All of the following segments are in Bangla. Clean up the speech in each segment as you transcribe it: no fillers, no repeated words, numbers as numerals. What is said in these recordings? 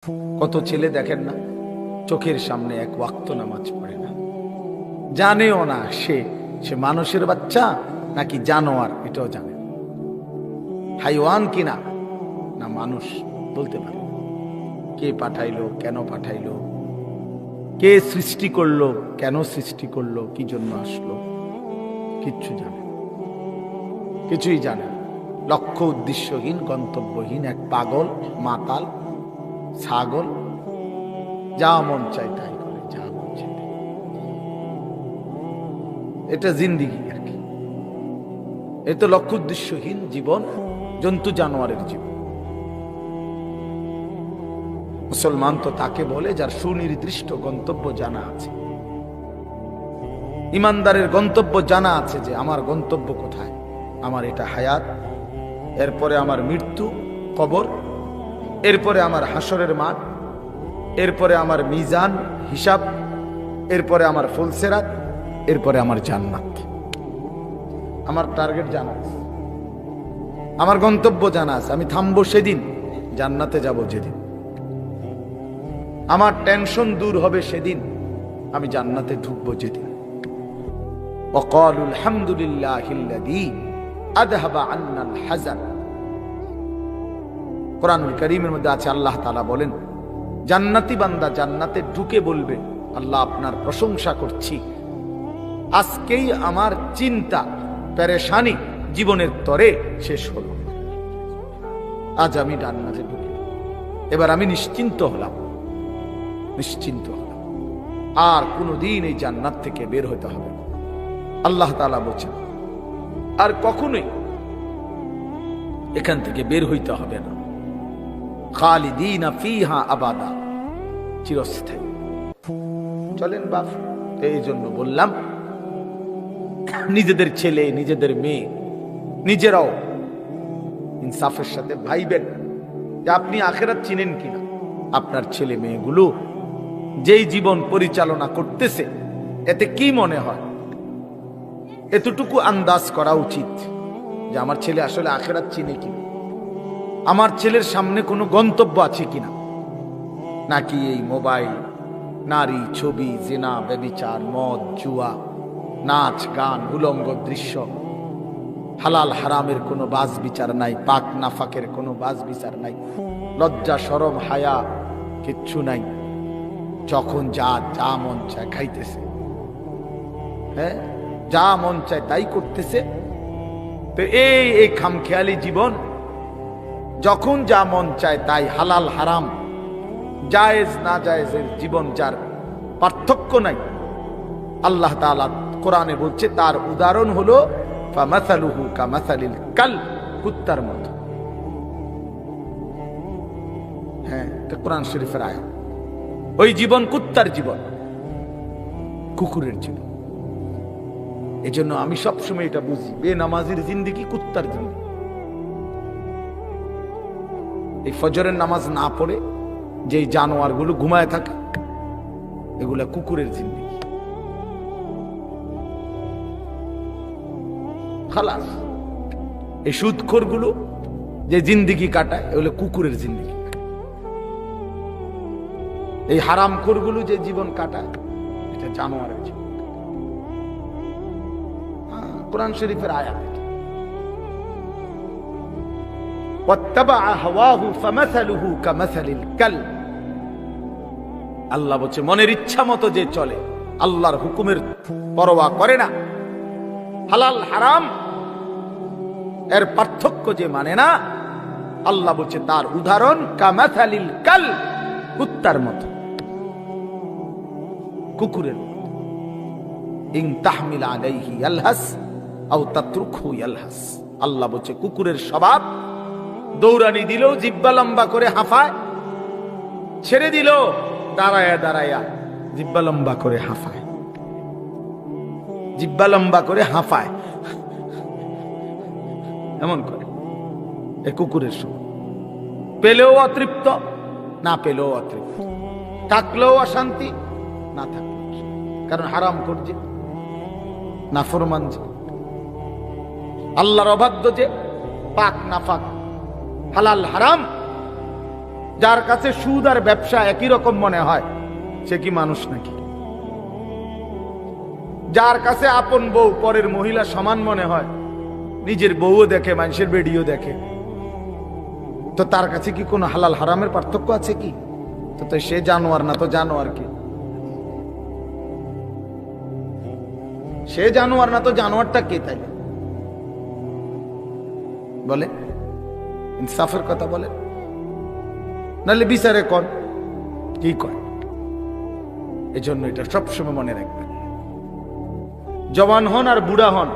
কত ছেলে দেখেন না, চোখের সামনে এক ওয়াক্ত নামাজ পড়ে না, জানেও না সে সে মানুষের বাচ্চা নাকি জানোয়ার, এটাও জানে না। হাইওয়ান কিনা না মানুষ বলতে পারে না। কে পাঠাইলো, কেন পাঠাইলো, কে সৃষ্টি করলো, কেন সৃষ্টি করলো, কি জন্য আসলো, কিচ্ছু জানে না, কিছুই জানে না। লক্ষ্য উদ্দেশ্যহীন, গন্তব্যহীন এক পাগল, মাতাল, ছাগল, যা মন চায় তাই করে, যা মন চায় তাই। এটা জিন্দিগি আর কি। এ তো লক্ষ্য উদ্দেশ্যহীন জীবন, জন্তু জানোয়ারের জীবন। মুসলমান তো তাকে বলে যার সুনির্দিষ্ট গন্তব্য জানা আছে। ইমানদারের গন্তব্য জানা আছে যে আমার গন্তব্য কোথায়, আমার এটা হায়াত, এরপরে আমার মৃত্যু, কবর, এরপরে আমার হাসরের মাঠ, এরপরে আমার মিজান, হিসাব, এরপরে আমার ফুলসেরাত, এরপরে আমার জান্নাত। আমার টার্গেট জানা আছে, আমার গন্তব্য জানা আছে। আমি থামবো সেদিন, জান্নাতে যাব যেদিন। আমার টেনশন দূর হবে সেদিন, আমি জান্নাতে ঢুকবো যেদিন। ওয়াকালু আলহামদুলিল্লাহিল্লাযী আযহাবা আন্নাল হাযান। কোরআনুল কারীমের মধ্যে আছে, আল্লাহ তাআলা বলেন, জান্নাতি বান্দা জান্নাতে ঢুকে বলবে, আল্লাহ আপনার প্রশংসা করছি, আজকেই আমার চিন্তা পেরেশানি জীবনের তরে শেষ হলো। আজ আমি জান্নাতে ঢুকি, এবার আমি নিশ্চিন্ত হলাম, নিশ্চিন্ত হলাম, আর কোনোদিন এই জান্নাত থেকে বের হতে হবে না। আল্লাহ তাআলা বলেন, আর কখনোই এখান থেকে বের হইতে হবে না। খালিদিনা ফিহা আবাদা, চিরস্থায়ী। চলেন বাপ, এই জন্য বললাম নিজেদের ছেলে, নিজেদের মেয়ে, নিজেরাও ইনসাফের সাথে ভাইবেন যে আপনি আখিরাত চিনেন কিনা। আপনার ছেলে মেয়েগুলো যেই জীবন পরিচালনা করতেছে, এতে কি মনে হয়, এতটুকু আন্দাজ করা উচিত যে আমার ছেলে আসলে আখিরাত চিনে কিনা, আমার ছেলের সামনে কোনো গন্তব্য আছে কিনা, নাকি এই মোবাইল, নারী, ছবি, জিনা, ব্যভিচার, মদ, জুয়া, নাচ, গান, উলঙ্গ দৃশ্য, হালাল হারামের কোনো বাজ বিচার নাই, পাক নাফাকের কোনো বাজ বিচার নাই, লজ্জা শরম হায়া কিচ্ছু নাই। যখন যা যা মন চায় খাইতেছে, হ্যাঁ, যা মন চায় তাই করতেছে। তো এই খামখেয়ালি জীবন, যখন যা মন চায় তাই, হালাল হারাম, জায়েজ না জায়েজের জীবন, যার পার্থক্য নাই। আল্লাহ তাআলা কোরআনে বলছে তার উদাহরণ হলো ফামাসালুহু কামাসালিল কালব, কুত্তার মতো। হ্যাঁ, এটা কোরআন শরীফের আয়াত। ওই জীবন কুত্তার জীবন, কুকুরের জীবন। এই জন্য আমি সবসময় এটা বুঝি, বেনামাজির জিন্দেগি কুত্তার জিন্দেগি। এই ফজরের নামাজ না পড়ে যে জানোয়ার গুলো ঘুমায় থাকে, এগুলা কুকুরের জিন্দেগি। খালাস। এই সুদখোর গুলো যে জিন্দেগি কাটায়, এগুলো কুকুরের জিন্দেগি। এই হারামখোর গুলো যে জীবন কাটায়, এটা জানোয়ারের জীবন। কোরআন শরীফের আয়াত। আল্লাহ বলছে মনের ইচ্ছা মতো যে চলে, আল্লাহর হুকুমের পরোয়া করে না, হালাল হারাম এর পার্থক্য যে মানে না, আল্লাহ বলছে তার উদাহরণ কামাসালিল কাল, কুত্তার মতো, কুকুরের মতো। ইন তাহমিল আলাইহি ইয়ালহাস আও তাতরুকহু ইয়ালহাস। আল্লাহ বলছে কুকুরের স্বভাব, দৌড়ানি দিলেও জিহ্বা লম্বা করে হাঁফায়, ছেড়ে দিল দাঁড়ায়া দাঁড়ায়া জিহ্বা লম্বা করে হাঁফায়, জিহ্বা লম্বা করে হাঁফায়, এমন করে। এ কুকুরের স্বভাব। পেলেও অতৃপ্ত, না পেলেও অতৃপ্ত, থাকলেও অশান্তি, না থাকলেও, কারণ হারাম করছে, নাফরমান যে, আল্লাহর অবাধ্য যে, পাক নাফাক, হালাল হারাম যার কাছে সুদ আর ব্যবসা একই রকম মনে হয়, সে কি মানুষ নাকি? যার কাছে আপন বউ পরের মহিলা সমান মনে হয়, নিজের বউও দেখে, মানুষের বেডিও দেখে, তো তার কাছে কি কোনো হালাল হারামের পার্থক্য আছে কি? তো সে জানোয়ার না তো জানোয়ার কি? সে জানোয়ার না তো জানোয়ারটা কে? তাই বলে, ইনসাফের কথা বলে, নাহলে বিচারে কর কি কয়। এজন্য এটা সবসময় মনে রাখবেন, জওয়ান হন আর বুড়া হন,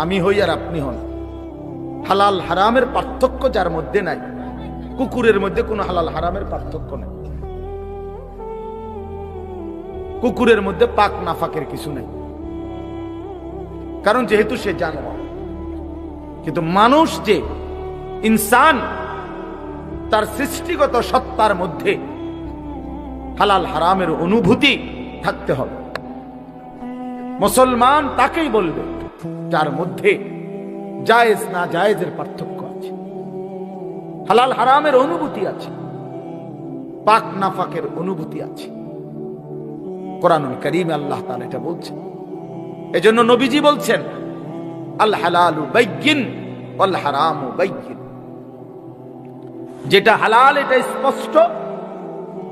আমি হই আর আপনি হন, হালাল হারামের পার্থক্য যার মধ্যে নাই, কুকুরের মধ্যে কোনো হালাল হারামের পার্থক্য নেই, কুকুরের মধ্যে পাক নাফাকের কিছু নেই, কারণ যেহেতু সে জানোয়ার। কিন্তু মানুষ যে ইনসান, তার সৃষ্টিগত সত্তার মধ্যে হালাল হারামের অনুভূতি থাকতে হবে। মুসলমান তাকেই বলবে যার মধ্যে জায়েজ না জায়েজের পার্থক্য আছে, হালাল হারামের অনুভূতি আছে, পাক নাফাকের অনুভূতি আছে। কোরআনুল কারীমে আল্লাহ তাআলা এটা বলছেন। এজন্য নবীজি বলছেন, আল হালালু বাইয়িন ওয়াল হারামু বাইয়িন। যেটা হালাল এটা স্পষ্ট,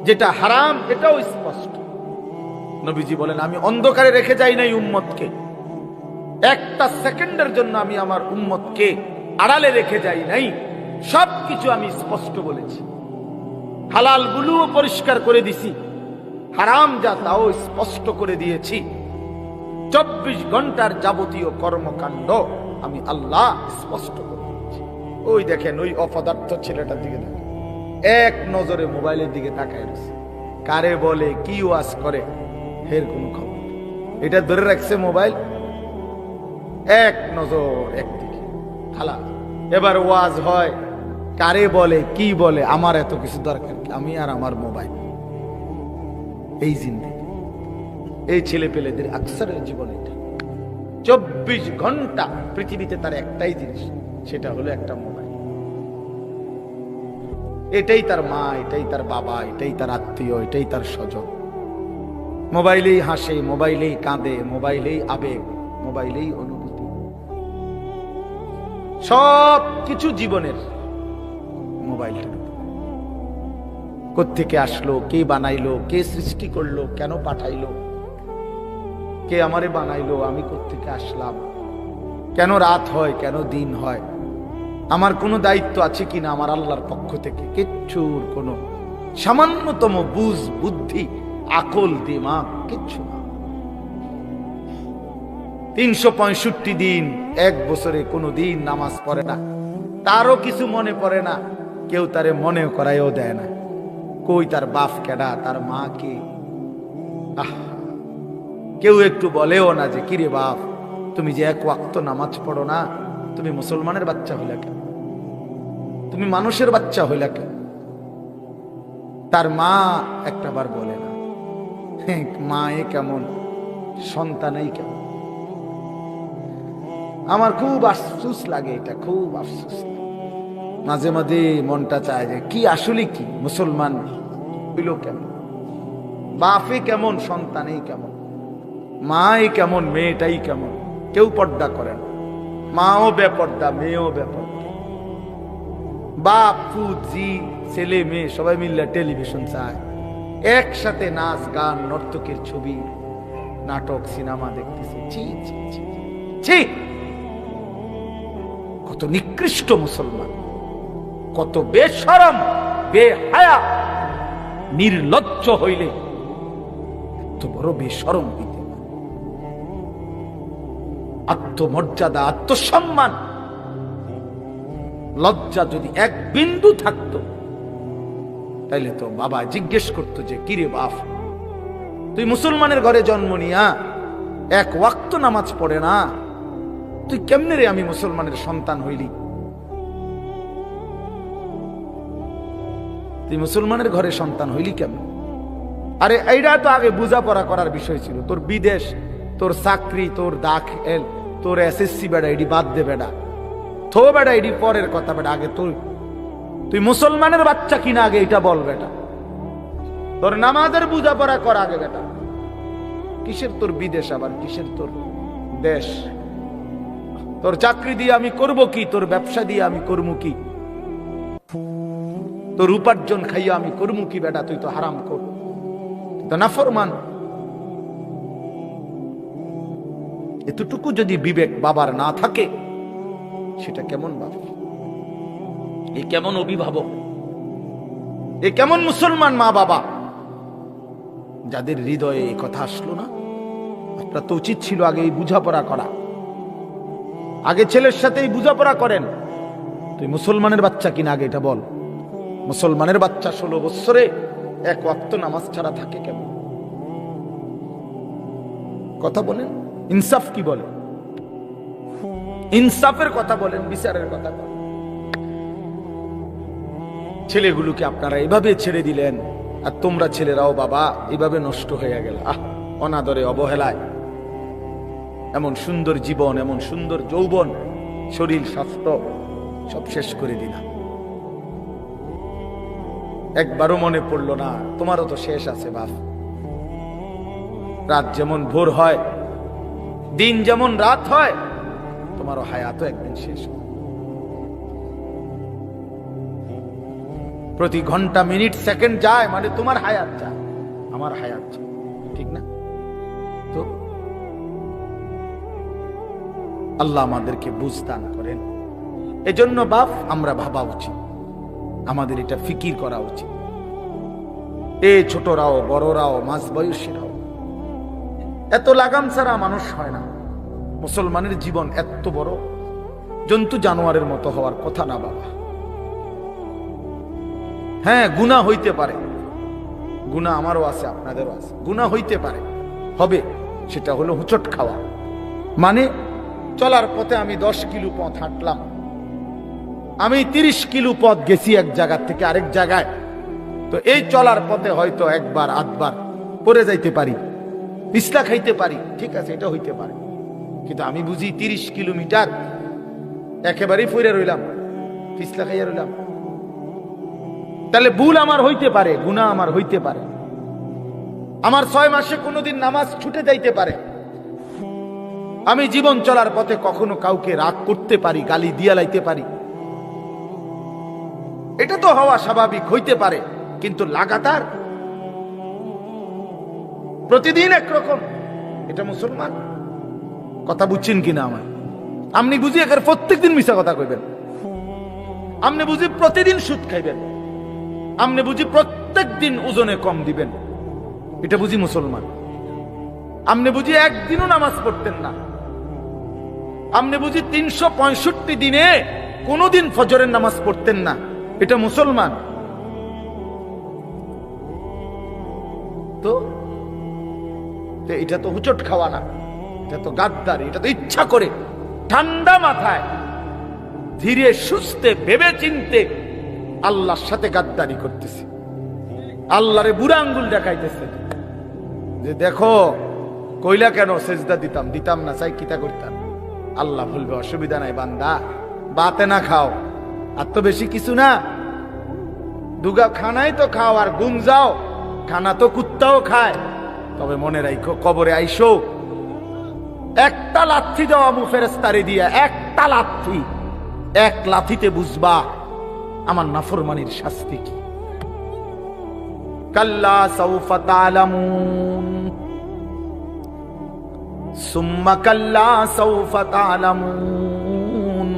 যেটা হারাম এটাও স্পষ্ট। নবীজি বলেন, আমি অন্ধকারে রেখে যাই নাই উম্মতকে, একটা সেকেন্ডের জন্য আমি আমার উম্মতকে আড়ালে রেখে যাই নাই, সবকিছু আমি স্পষ্ট বলেছি। হালাল গুলোও পরিষ্কার করে দিছি, হারাম যা তাও স্পষ্ট করে দিয়েছি। 24 ঘন্টার যাবতীয় কর্মকাণ্ড আমি আল্লাহ স্পষ্ট করে দিয়েছি। ওই দেখেন, ওই অপদার্থ ছেলেটার দিকে দেখেন, এক নজরে মোবাইলের দিকে তাকায় রয়েছে, কারে বলে কি ওয়াজ করে এর কোন খবর। এটা ধরে রাখছে মোবাইল, এক নজর একদিকে খালা। এবার ওয়াজ হয়, কারে বলে কি বলে, আমার এত কিছু দরকার কি, আমি আর আমার মোবাইল। এই জিন্দেগি, এই ছেলে পেলেদের আকসারের জীবন এটা। 24 ঘন্টা পৃথিবীতে তার একটাই জিনিস, সেটা হলো একটা মোবাইল। এটাই তার মা, এটাই তার বাবা, এটাই তার আত্মীয়, এটাই তার স্বজন। মোবাইলেই হাসে, মোবাইলেই কাঁদে, মোবাইলেই আবেগ, মোবাইলেই অনুভূতি, সব কিছু জীবনের মোবাইলটা। কোত্থেকে আসলো, কে বানাইলো, কে সৃষ্টি করলো, কেন পাঠাইলো, কে আমারে বানাইলো, আমি কোত্থেকে আসলাম, কেন রাত হয়, কেন দিন হয়, আমার কোনো দায়িত্ব আছে কিনা আমার আল্লাহর পক্ষ থেকে, কিচ্ছুর কোনো সামান্যতম বুঝ বুদ্ধি আকল দিমাগ কিচ্ছু না। 365 দিন, এক বছরে কোনো দিন নামাজ পড়ে না, তারও কিছু মনে পড়ে না, কেউ তারে মনে করাইও দেয় না। কই তার বাপ কেডা, তার মা কে, কেউ একটু বলেও না যে কিরে বাপ, তুমি যে এক ওয়াক্ত নামাজ পড়ো না, তুমি মুসলমানের বাচ্চা হইলা কেন, তুমি মানুষের বাচ্চা হইলা কেন। তার মা একটাবার বলে না, মা এ কেমন, সন্তানই কেমন। আমার খুব আফসোস লাগে, এটা খুব আফসোস। মাঝে মাঝে মনটা চায় যে কি আসলে কি মুসলমান হইল কেমন, বাপে কেমন, সন্তানই কেমন, মাই কেমন, মেয়েটাই কেমন। কেউ পর্দা করে না, মাও বেপর্দা, মেয়েও বেপর্দা। বাপ ফুজি ছেলে মেয়ে সবাই মিলে টেলিভিশন চায়, একসাথে নাচ গান নর্তকের ছবি নাটক সিনেমা দেখতেছে। ছি ছি ছি ছি, কত নিকৃষ্ট মুসলমান, কত বেশরম বেহায়া নির্লজ্জ হইলে এত বড় বেশরম হইতে। আত্মমর্যাদা, আত্মসম্মান, লজ্জা যদি এক বিন্দু থাকতো, তাইলে তো বাবা জিজ্ঞেস করতো যে কিরে বাপ, তুই মুসলমানের ঘরে জন্ম নিয়া এক ওয়াক্ত নামাজ পড়ে না, তুই কেমনে রে আমি মুসলমানের সন্তান হইলি, তুই মুসলমানের ঘরে সন্তান হইলি কেমন। আরে এইটা তো আগে বোঝাপড়া করার বিষয় ছিল। তোর বিদেশ, তোর চাকরি, তোর দাখিল, তোর এসএসসি বেড়া এডি বাদ দে বেড়া, থো বেড়া এডি পরের কথা বেড়া, আগে তোর তুই মুসলমানের বাচ্চা কিনা আগে এটা বল বেটা। তোর নামাজের বোঝাপড়া কর আগে বেটা। কিসের তোর বিদেশ, আবার কিসের তোর দেশ? তোর চাকরি দিয়ে আমি করব কি? তোর ব্যবসা দিয়ে আমি করব কি? তোর উপার্জন খাইয়া আমি করব কি বেটা? তুই তো হারাম কর, তো নাফরমান। এতটুকু যদি বিবেক বাবার না থাকে, সেটা কেমন বাবা? এ কেমন অভিভাবক? এ কেমন মুসলমান মা বাবা যাদের হৃদয়ে এই কথা আসলো না? আপনার তো উচিত ছিল আগে এই বুঝাপড়া করা। আগে ছেলের সাথে এই বুঝাপড়া করেন। তুই মুসলমানের বাচ্চা কিনা আগে এটা বল। মুসলমানের বাচ্চা 16 বছরে এক ওয়াক্ত নামাজ ছাড়া থাকে কেমন? কথা বলেন, ইনসাফ কি বলে? ইনসাফের কথা বলেন, বিচারের কথা বলেন। ছেলেগুলোকে আপনারা এভাবে ছেড়ে দিলেন, আর তোমরা ছেলেরাও বাবা এভাবে নষ্ট হয়ে গেল। অনাদরে, অবহেলায় এমন সুন্দর জীবন, এমন সুন্দর যৌবন, শরীর, স্বাস্থ্য সব শেষ করে দিলাম। একবারও মনে পড়লো না তোমারও তো শেষ আছে বাপ। রাত যেমন ভোর হয়, দিন যেমন রাত হয়, তোমারও হায়াতও একদিন শেষ হয়। প্রতি ঘন্টা, মিনিট, সেকেন্ড যায় মানে তোমার হায়াত যায়, আমার হায়াত যায়, ঠিক না? তো আল্লাহ আমাদেরকে বুঝ দান করেন। এজন্য বাপ আমরা ভাবা উচিত, আমাদের এটা ফিকির করা উচিত। এ ছোটরাও, বড়রাও, মাঝ বয়সীরাও, এত লাগাম ছাড়া মানুষ হয় না। মুসলমানের জীবন এত বড়, জন্তু জানোয়ারের মতো হওয়ার কথা না বাবা। হ্যাঁ, গুনাহ হইতে পারে, গুনাহ আমারও আছে, আপনাদেরও আছে, গুনাহ হইতে পারে, হবে। সেটা হলো হুচট খাওয়া। মানে চলার পথে আমি 10 কিলো পথ হাঁটলাম, আমি 30 কিলো পথ গেছি এক জায়গা থেকে আরেক জায়গায়। তো এই চলার পথে হয়তো একবার আধবার পড়ে যাইতে পারি, পিছলা খাইতে পারি, ঠিক আছে, এটা হইতে পারে। কিন্তু আমি বুঝি 30 কিলোমিটার একেবারেই পড়ে রইলাম, পিছলা খাইয়া রইলাম। তাহলে ভুল আমার হইতে পারে, গুনাহ আমার হইতে পারে। আমার 6 মাসে কোনোদিন নামাজ ছুটে যাইতে পারে। আমি জীবন চলার পথে কখনো কাউকে রাগ করতে পারি, গালি দিয়া লাইতে পারি। এটা তো হওয়া স্বাভাবিক, হইতে পারে। কিন্তু লাগাতার প্রতিদিন একরকম, এটা মুসলমান? কথা বুঝছেন কিনা আমার? আপনি বুঝি এখানে প্রত্যেকদিন মিশা কথা কইবেন, আপনি বুঝি প্রতিদিন সুদ খাইবেন, আপনি বুঝি প্রত্যেক দিন ওজনে কম দিবেন, এটা বুঝি মুসলমান? আপনি বুঝি একদিনও নামাজ পড়তেন না, আপনি বুঝি 365 দিনে কোনদিন ফজরের নামাজ পড়তেন না, এটা মুসলমান? তো এটা তো হুচট খাওয়া না, এটা তো গাদ্দারি, এটা তো ইচ্ছা করে ঠান্ডা মাথায় ধীরে সুস্থে ভেবে চিনতে আল্লাহর সাথে গাদ্দারি করতেছে, আল্লাহরে বুড়া আঙ্গুল দেখাইতেছে যে দেখো কইলা কেন সেজদা দিতাম, দিতাম না, চাই কিতা করতাম। আল্লাহ বলবে অসুবিধা নাই বান্দা, বাতে না খাও, আর তো বেশি কিছু না, দুগা খানাই তো খাও, আর গুম যাও, খানা তো কুত্তাও খায়। তবে মনে রাখো কবরে আইসো, একটা লাথি দাও আমু ফেরেশতারে দিয়া, একটা লাথি, এক লাথিতে বুঝবা আমার নাফরমানির শাস্তি কি। কাল্লা সাউফা তা'লামুন সুম্মা কাল্লা সাউফা তা'লামুন।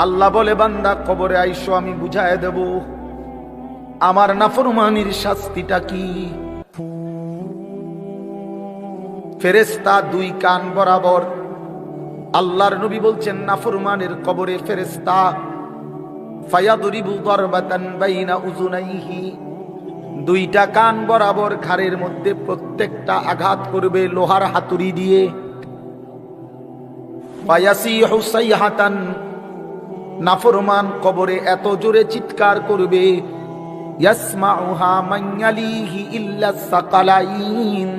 আল্লাহ বলে বান্দা কবরে আইসো, আমি বুঝায় দেব আমার নাফরমানির শাস্তিটা কি। ফেরেশতা 2 কান বরাবর, আল্লাহর নবী বলছেন নাফরমানের কবরে ফেরেশতা ফায়াদরিবু দারবাতান বাইনা উযুনাইহি, 2টা কান বরাবর ঘাড়ের মধ্যে প্রত্যেকটা আঘাত করবে লোহার হাতুড়ি দিয়ে। ফায়াসিহু সাইহাতান, নাফরমান কবরে এত জোরে চিৎকার করবে, ইয়াসমাউহা মান ইয়ালিহি ইল্লা সাকালাইন।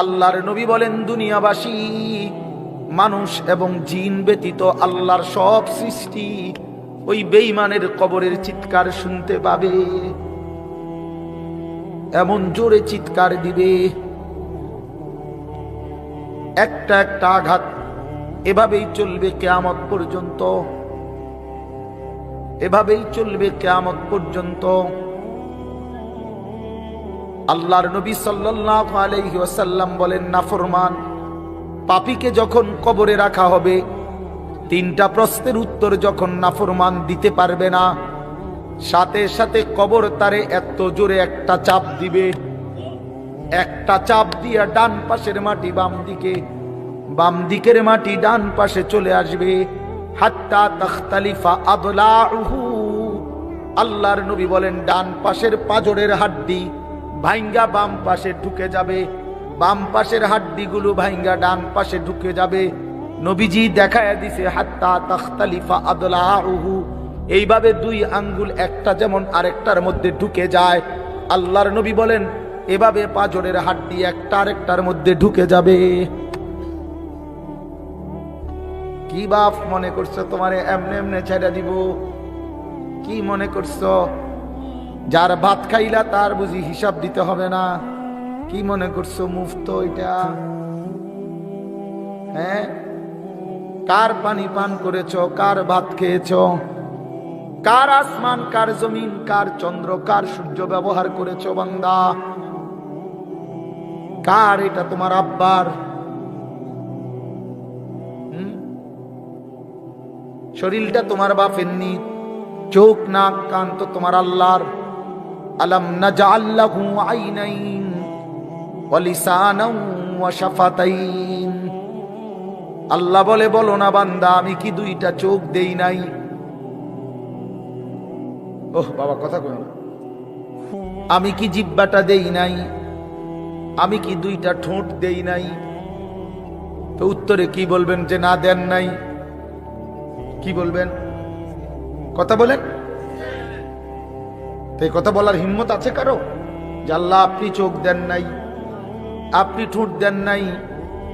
আল্লাহর নবী বলেন দুনিয়াবাসী, মানুষ এবং জিন ব্যতীত আল্লাহর সব সৃষ্টি ওই বেঈমানের কবরের চিৎকার শুনতে পাবে, এমন জোরে চিৎকার দিবে, একটা একটা আঘাত। এভাবেই চলবে কিয়ামত পর্যন্ত, এভাবেই চলবে কিয়ামত পর্যন্ত। আল্লাহর নবী সাল্লাল্লাহু আলাইহি ওয়াসাল্লাম বলেন, নাফরমান পাপীকে যখন কবরে রাখা হবে, তিনটা প্রশ্নের উত্তর যখন নাফরমান দিতে পারবে না, সাথে সাথে কবর তারে এত জোরে একটা চাপ দিবে, একটা চাপ দিয়া ডান পাশের মাটি বাম দিকে, বাম দিকের মাটি ডান পাশে চলে আসবে, হাত্তা তাখতালিফা আদলাউহু। আল্লাহর নবী বলেন, ডান পাশের পাঁজরের হাড্ডি ভাইঙ্গা বাম পাশে ঢুকে যাবে, বাম পাশের হাড্ডিগুলো ভাইঙ্গা ডান পাশে ঢুকে যাবে। নবীজি দেখায় দিছে হাত্তা তাখতালিফা আদলাউহু, এইভাবে দুই আঙ্গুল একটা যেমন আরেকটার মধ্যে ঢুকে যায়, আল্লাহর নবী বলেন এভাবে পাঁজরের হাড্ডি একটা আরেকটার মধ্যে ঢুকে যাবে। কি বাপ মনে করছো তোমারে এমনে এমনে ছেড়ে দিব? কি মনে করছো যার ভাত খাইলা তার বুঝি হিসাব দিতে হবে না? কি মনে করছো মুফত এটা? হ্যাঁ, কার পানি পান করেছো, কার ভাত খেয়েছো, কার আসমান, কার জমিন, কার চন্দ্র, কার সূর্য ব্যবহার করেছো বান্দা? কার এটা? তোমার আব্বার? শরীরটা তোমার বাপের নি, চোখ নাক কান তো তোমার আল্লাহর। আলাম নাজআল লাহু আইনাইন ওয়া লিসানান ওয়া শাফাতাইন। আল্লাহ বলে, বলো না বান্দা আমি কি দুইটা চোখ দেই নাই? ওহ বাবা কথা কই না। আমি কি জিহ্বাটা দেই নাই? আমি কি দুইটা ঠোঁট দেই নাই? তো উত্তরে কি বলবেন যে না দেন নাই? কি বলবেন? কথা বলেন। তো এই কথা বলার হিম্মত আছে কারো যে আল্লাহ আপনি চোখ দেন নাই, আপনি ঠোঁট দেন নাই?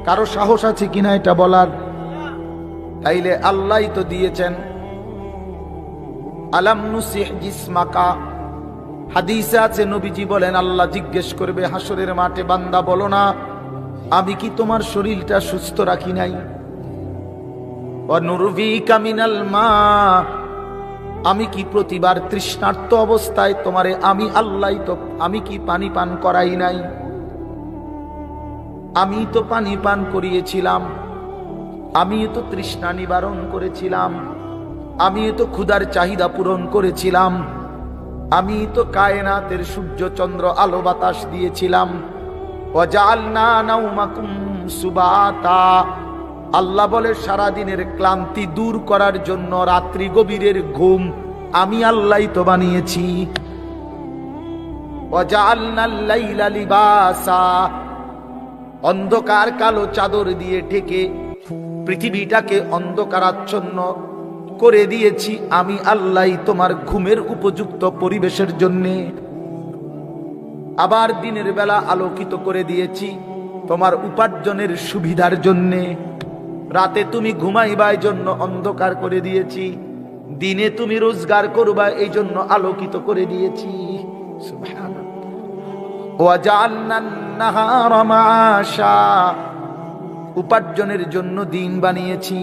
কারো সাহস আছে কিনা এটা বলার? তাইলে আল্লাহই তো দিয়েছেন। আলাম নুসিহ জিসমাকা, হাদিসে আছে নবীজি বলেন আল্লাহ জিজ্ঞেস করবে হাসরের মাঠে, বান্দা বলো না আমি কি তোমার শরীরটা সুস্থ রাখি নাই? ওয়া নুরভিকা মিনাল মা, আমি কি প্রতিবার তৃষ্ণার্ত অবস্থায় তোমারে আমি আল্লাহ তো আমি কি পানি পান করাই নাই? আমি তো পানি পান করিয়েছিলাম, আমি তো তৃষ্ণা নিবারণ করেছিলাম, আমি তো ক্ষুধার চাহিদা পূরণ করেছিলাম, আমি তো কায়নাতের সূর্য চন্দ্র আলো বাতাস দিয়েছিলাম। ওয়াজআলনা নাওমাকুম সুবাতা, আল্লাহ বলে সারা দিনের ক্লান্তি দূর করার জন্য রাত্রি গভীরের ঘুম আমি আল্লাহই তো বানিয়েছি। ওয়াজআলনাল লাইলা লিবাসা, অন্ধকার কালো চাদর দিয়ে ঢেকে পৃথিবীটাকে অন্ধকারাচ্ছন্ন করে দিয়েছি আমি আল্লাহই তোমার ঘুমের উপযুক্ত পরিবেশের জন্য। আবার দিনের বেলা আলোকিত করে দিয়েছি তোমার উপার্জনের সুবিধার জন্য। রাতে তুমি ঘুমাইবার জন্য অন্ধকার করে দিয়েছি, দিনে তুমি রোজগার করবা এই জন্য আলোকিত করে দিয়েছি। সুবহানাল্লাহ। ওয়াজআলনান নাহারা মাআশা, উপার্জনের জন্য দিন বানিয়েছি,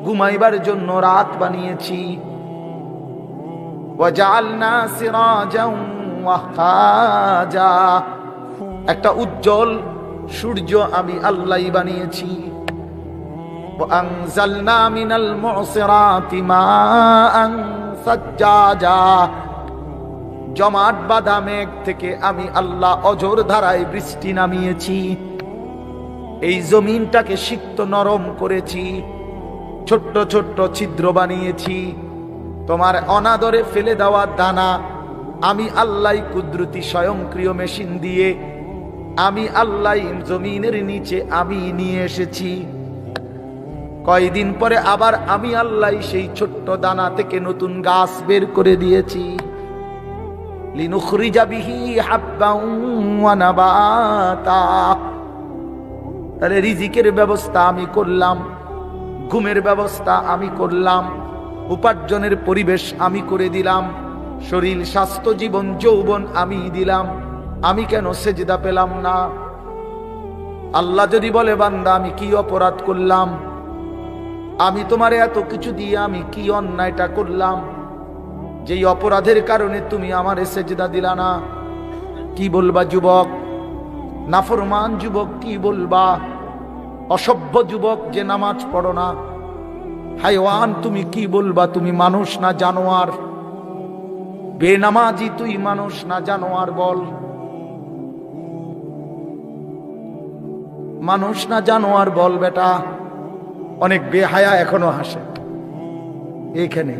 ঘুমাইবার জন্য রাত বানিয়েছি। ওয়াজআলনা সিরাজাও ওয়াহাজা, একটা উজ্জ্বল সূর্য আমি আল্লাহই বানিয়েছি। ওয়ানজালনা মিনাল মুসিরাতি মাআন সাজ্জাজা, জমাট বাঁধা মেঘ থেকে আমি আল্লাহ অঝোর ধারায় বৃষ্টি নামিয়েছি। এই জমিনটাকে সিক্ত নরম করেছি, ছোট্ট ছোট্ট ছিদ্র বানিয়েছি। তোমার অনাদরে ফেলে দেওয়া দানা আমি আল্লাহ কুদরতি স্বয়ংক্রিয় মেশিন দিয়ে আমি আল্লাহ জমিনের নিচে আমি নিয়ে এসেছি। কয়দিন পরে আবার আমি আল্লাহ সেই ছোট্ট দানা থেকে নতুন গাছ বের করে দিয়েছি। লিনুখরিজা বিহি হাব্বান ওয়া নাবাতা, তাহলে রিজিকের ব্যবস্থা আমি করলাম, ঘুমের ব্যবস্থা আমি করলাম, উপার্জনের পরিবেশ আমি করে দিলাম, শরীর স্বাস্থ্য জীবন যৌবন আমি দিলাম, আমি কেন সেজদা পেলাম না? আল্লাহ যদি বলে বান্দা আমি কি অপরাধ করলাম, আমি তোমারে এত কিছু দিয়ে আমি কি অন্যায়টা করলাম, যেই অপরাধের কারণে তুমি আমারে সেজদা দিলা না? কি বলবা যুবক? নাফরমান যুবক কি বলবা? অসভ্য যুবক যে নামাজ পড়ো না, হাইওয়ান তুমি কি বলবা? তুমি মানুষ না জানোয়ার? বেনামাজি তুই মানুষ না জানোয়ার? বল, মানুষ না জানোয়ার বল বেটা। অনেক বেহায়া এখনো হাসে এইখানে,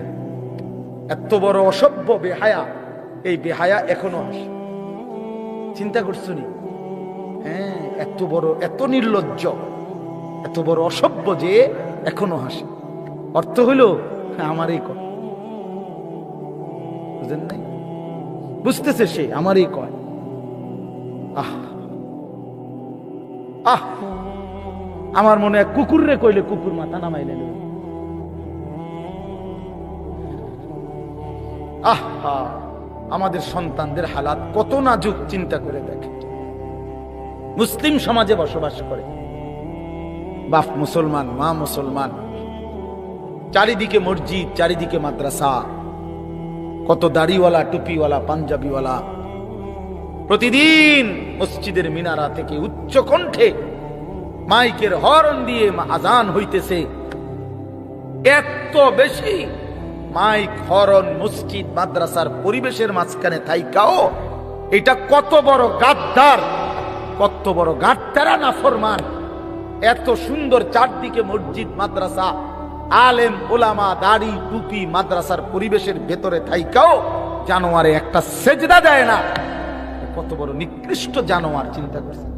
এত বড় অসভ্য বেহায়া, এই বেহায়া এখনো হাসে। চিন্তা করছো নি? হ্যাঁ, এত বড়, এত নির্লজ্জ, এত বড় অসভ্য যে এখনো হাসে। অর্থ হইল আমারই কয়, বুঝেন নাই? বুঝতেছে সে আমারই কয়। আহ আহ আমার মনে হয় কুকুর রে কইলে কুকুর মাথা নামাইলে। আহা, আমাদের সন্তানদের হালাত কত নাজুক, চিন্তা করে দেখে। মুসলিম সমাজে বসবাস করে, বাপ মুসলমান, মা মুসলমান, চারিদিকে মসজিদ, চারিদিকে মাদ্রাসা, কত দাড়িওয়ালা, টুপিওয়ালা, পাঞ্জাবিওয়ালা প্রতিদিন মসজিদের মিনারা থেকে উচ্চ কণ্ঠে মাইকের হর্ন দিয়ে আজান হইতেছে। এত বেশি মাইক, হর্ন, মসজিদ, মাদ্রাসার পরিবেশের মাঝখানে থাইকাও এটা কত বড় গাদ্দার, কত বড় গাদ্দারা নাফরমান। এত সুন্দর চারদিকে মসজিদ, মাদ্রাসা, আলেম ওলামা, দাড়ি টুপি, মাদ্রাসার পরিবেশের ভেতরে থাইকাও জানোয়ারে একটা সেজদা দেয় না। কত বড় নিকৃষ্ট জানোয়ার, চিন্তা করছে।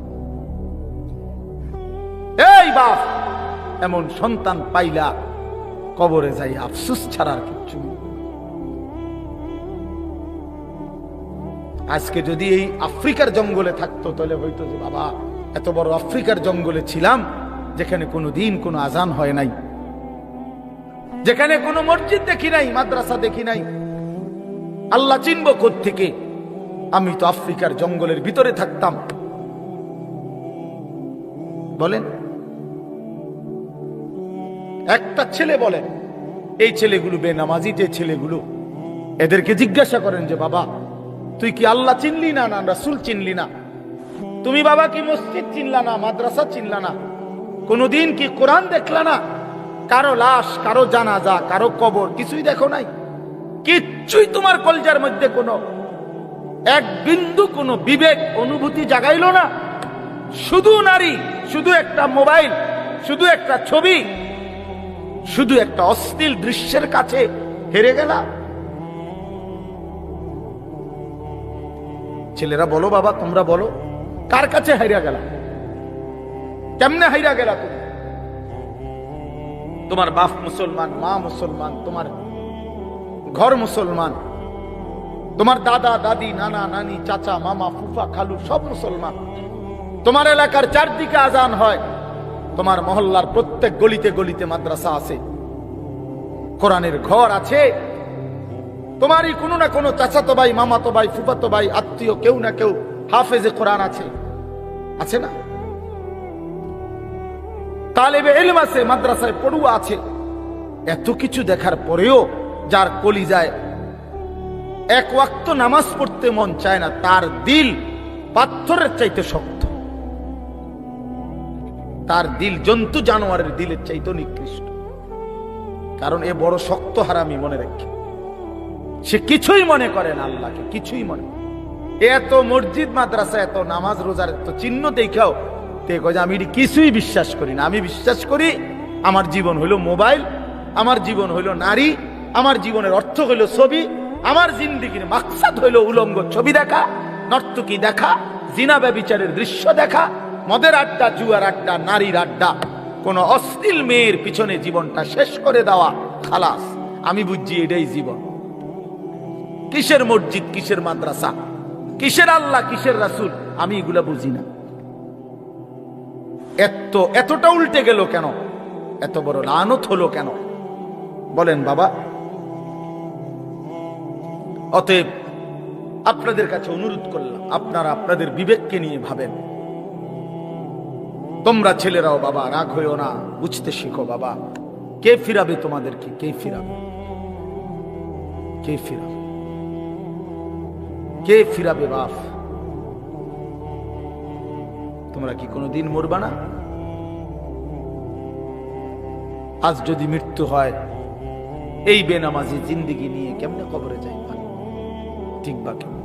এই বাপ, এমন সন্তান পাইলা কবরে যাই আফসোস ছাড়ার কিচ্ছু নেই। আজকে যদি এই আফ্রিকার জঙ্গলে থাকতো তাহলে হয়তো যে বাবা এত বড় আফ্রিকার জঙ্গলে ছিলাম, যেখানে কোনো দিন কোনো আজান হয় নাই, যেখানে কোনো মসজিদ দেখি নাই, মাদ্রাসা দেখি নাই, আল্লাহ চিনব কোত্থেকে? আমি তো আফ্রিকার জঙ্গলের ভিতরে থাকতাম। বলেন, একটা ছেলে বলেন, এই ছেলেগুলো বেনামাজি যে ছেলেগুলো, এদেরকে জিজ্ঞাসা করেন যে বাবা তুই কি আল্লাহ চিনলি না, না রাসূল চিনলি না? তুমি বাবা কি মসজিদ চিনলা না, মাদ্রাসা চিনলা না? কোনদিন কি কোরআন দেখলা না? কারো লাশ, কারো জানাজা, কারো কবর কিছুই দেখো নাই? কিচ্ছুই তোমার কলজার মধ্যে কোনো এক বিন্দু কোনো বিবেক অনুভূতি জাগাইলো না? শুধু নারী, শুধু একটা মোবাইল, শুধু একটা ছবি, শুধু একটা অশ্লীল দৃশ্যের কাছে হেরে গেলা। ছেলেরা বলো বাবা, তোমরা বলো, কার কাছে হাইরা গেলা? কেমনে হাইরা গেলা তুমি? তোমার বাপ মুসলমান, মা মুসলমান, তোমার ঘর মুসলমান, তোমার দাদা দাদি, নানা নানি, চাচা মামা, ফুফা খালু সব মুসলমান। তোমার এলাকার চারদিকে আজান হয়, তোমার মহল্লার প্রত্যেক গলিতে গলিতে মাদ্রাসা আছে, কোরআনের ঘর আছে। তোমারই কোনো না কোনো চাচাতো ভাই, মামাতো ভাই, ফুফাতো ভাই, আত্মীয় কেউ না কেউ হাফেজে কোরআন আছে, আছে না? তালেবে ইলম আছে, মাদ্রাসায় পড়ুয়া আছে। এত কিছু দেখার পরেও যার কলিজায় এক ওয়াক্ত নামাজ পড়তে মন চায় না, তার দিল পাথরের চাইতে শক্ত, তার দিল জন্তু জানোয়ারের দিলের চাইতে নিকৃষ্ট। কারণ এ বড় শক্ত হারামি, মনে রাখে। সে কিছুই মনে করে না আল্লাহকে, কিছুই মনে। এত মসজিদ মাদ্রাসা, এত নামাজ রোজার এত চিহ্ন দেখাও তে কয় আমি কিছুই বিশ্বাস করি না। আমি বিশ্বাস করি আমার জীবন হইল মোবাইল, আমার জীবন হইল নারী, আমার জীবনের অর্থ হইল ছবি, আমার জিন্দেগির মাকসাদ হইল উলঙ্গ ছবি দেখা, নর্তকী দেখা, জিনা ব্যভিচারের দৃশ্য দেখা, মদের আড্ডা, জুয়ার আড্ডা, নারীর আড্ডা, কোন অশ্লীল মেয়ের পিছনে জীবনটা শেষ করে দেওয়া। খালাস, আমি বুঝছি এটাই জীবন। কিসের মসজিদ, কিসের মাদ্রাসা, কিসের আল্লাহ, কিসের রাসূল, আমি এগুলা বুঝি না। এতটা উল্টে গেল কেন? এত বড় লানত হলো কেন? বলেন বাবা, অতএব আপনাদের কাছে অনুরোধ করলাম, আপনারা আপনাদের বিবেককে নিয়ে ভাবেন। তোমরা ছেলেরাও বাবা রাগ হইও না, বুঝতে শিখো বাবা। কে ফিরাবে তোমাদেরকে? কে ফিরাবে? কে ফিরাবে? কে ফিরাবে বাপ? তোমরা কি কোনোদিন মরবা না? আজ যদি মৃত্যু হয়, এই বেনামাজি জিন্দেগি নিয়ে কেমনে কবরে যাইবা? ঠিক বা কেমনে?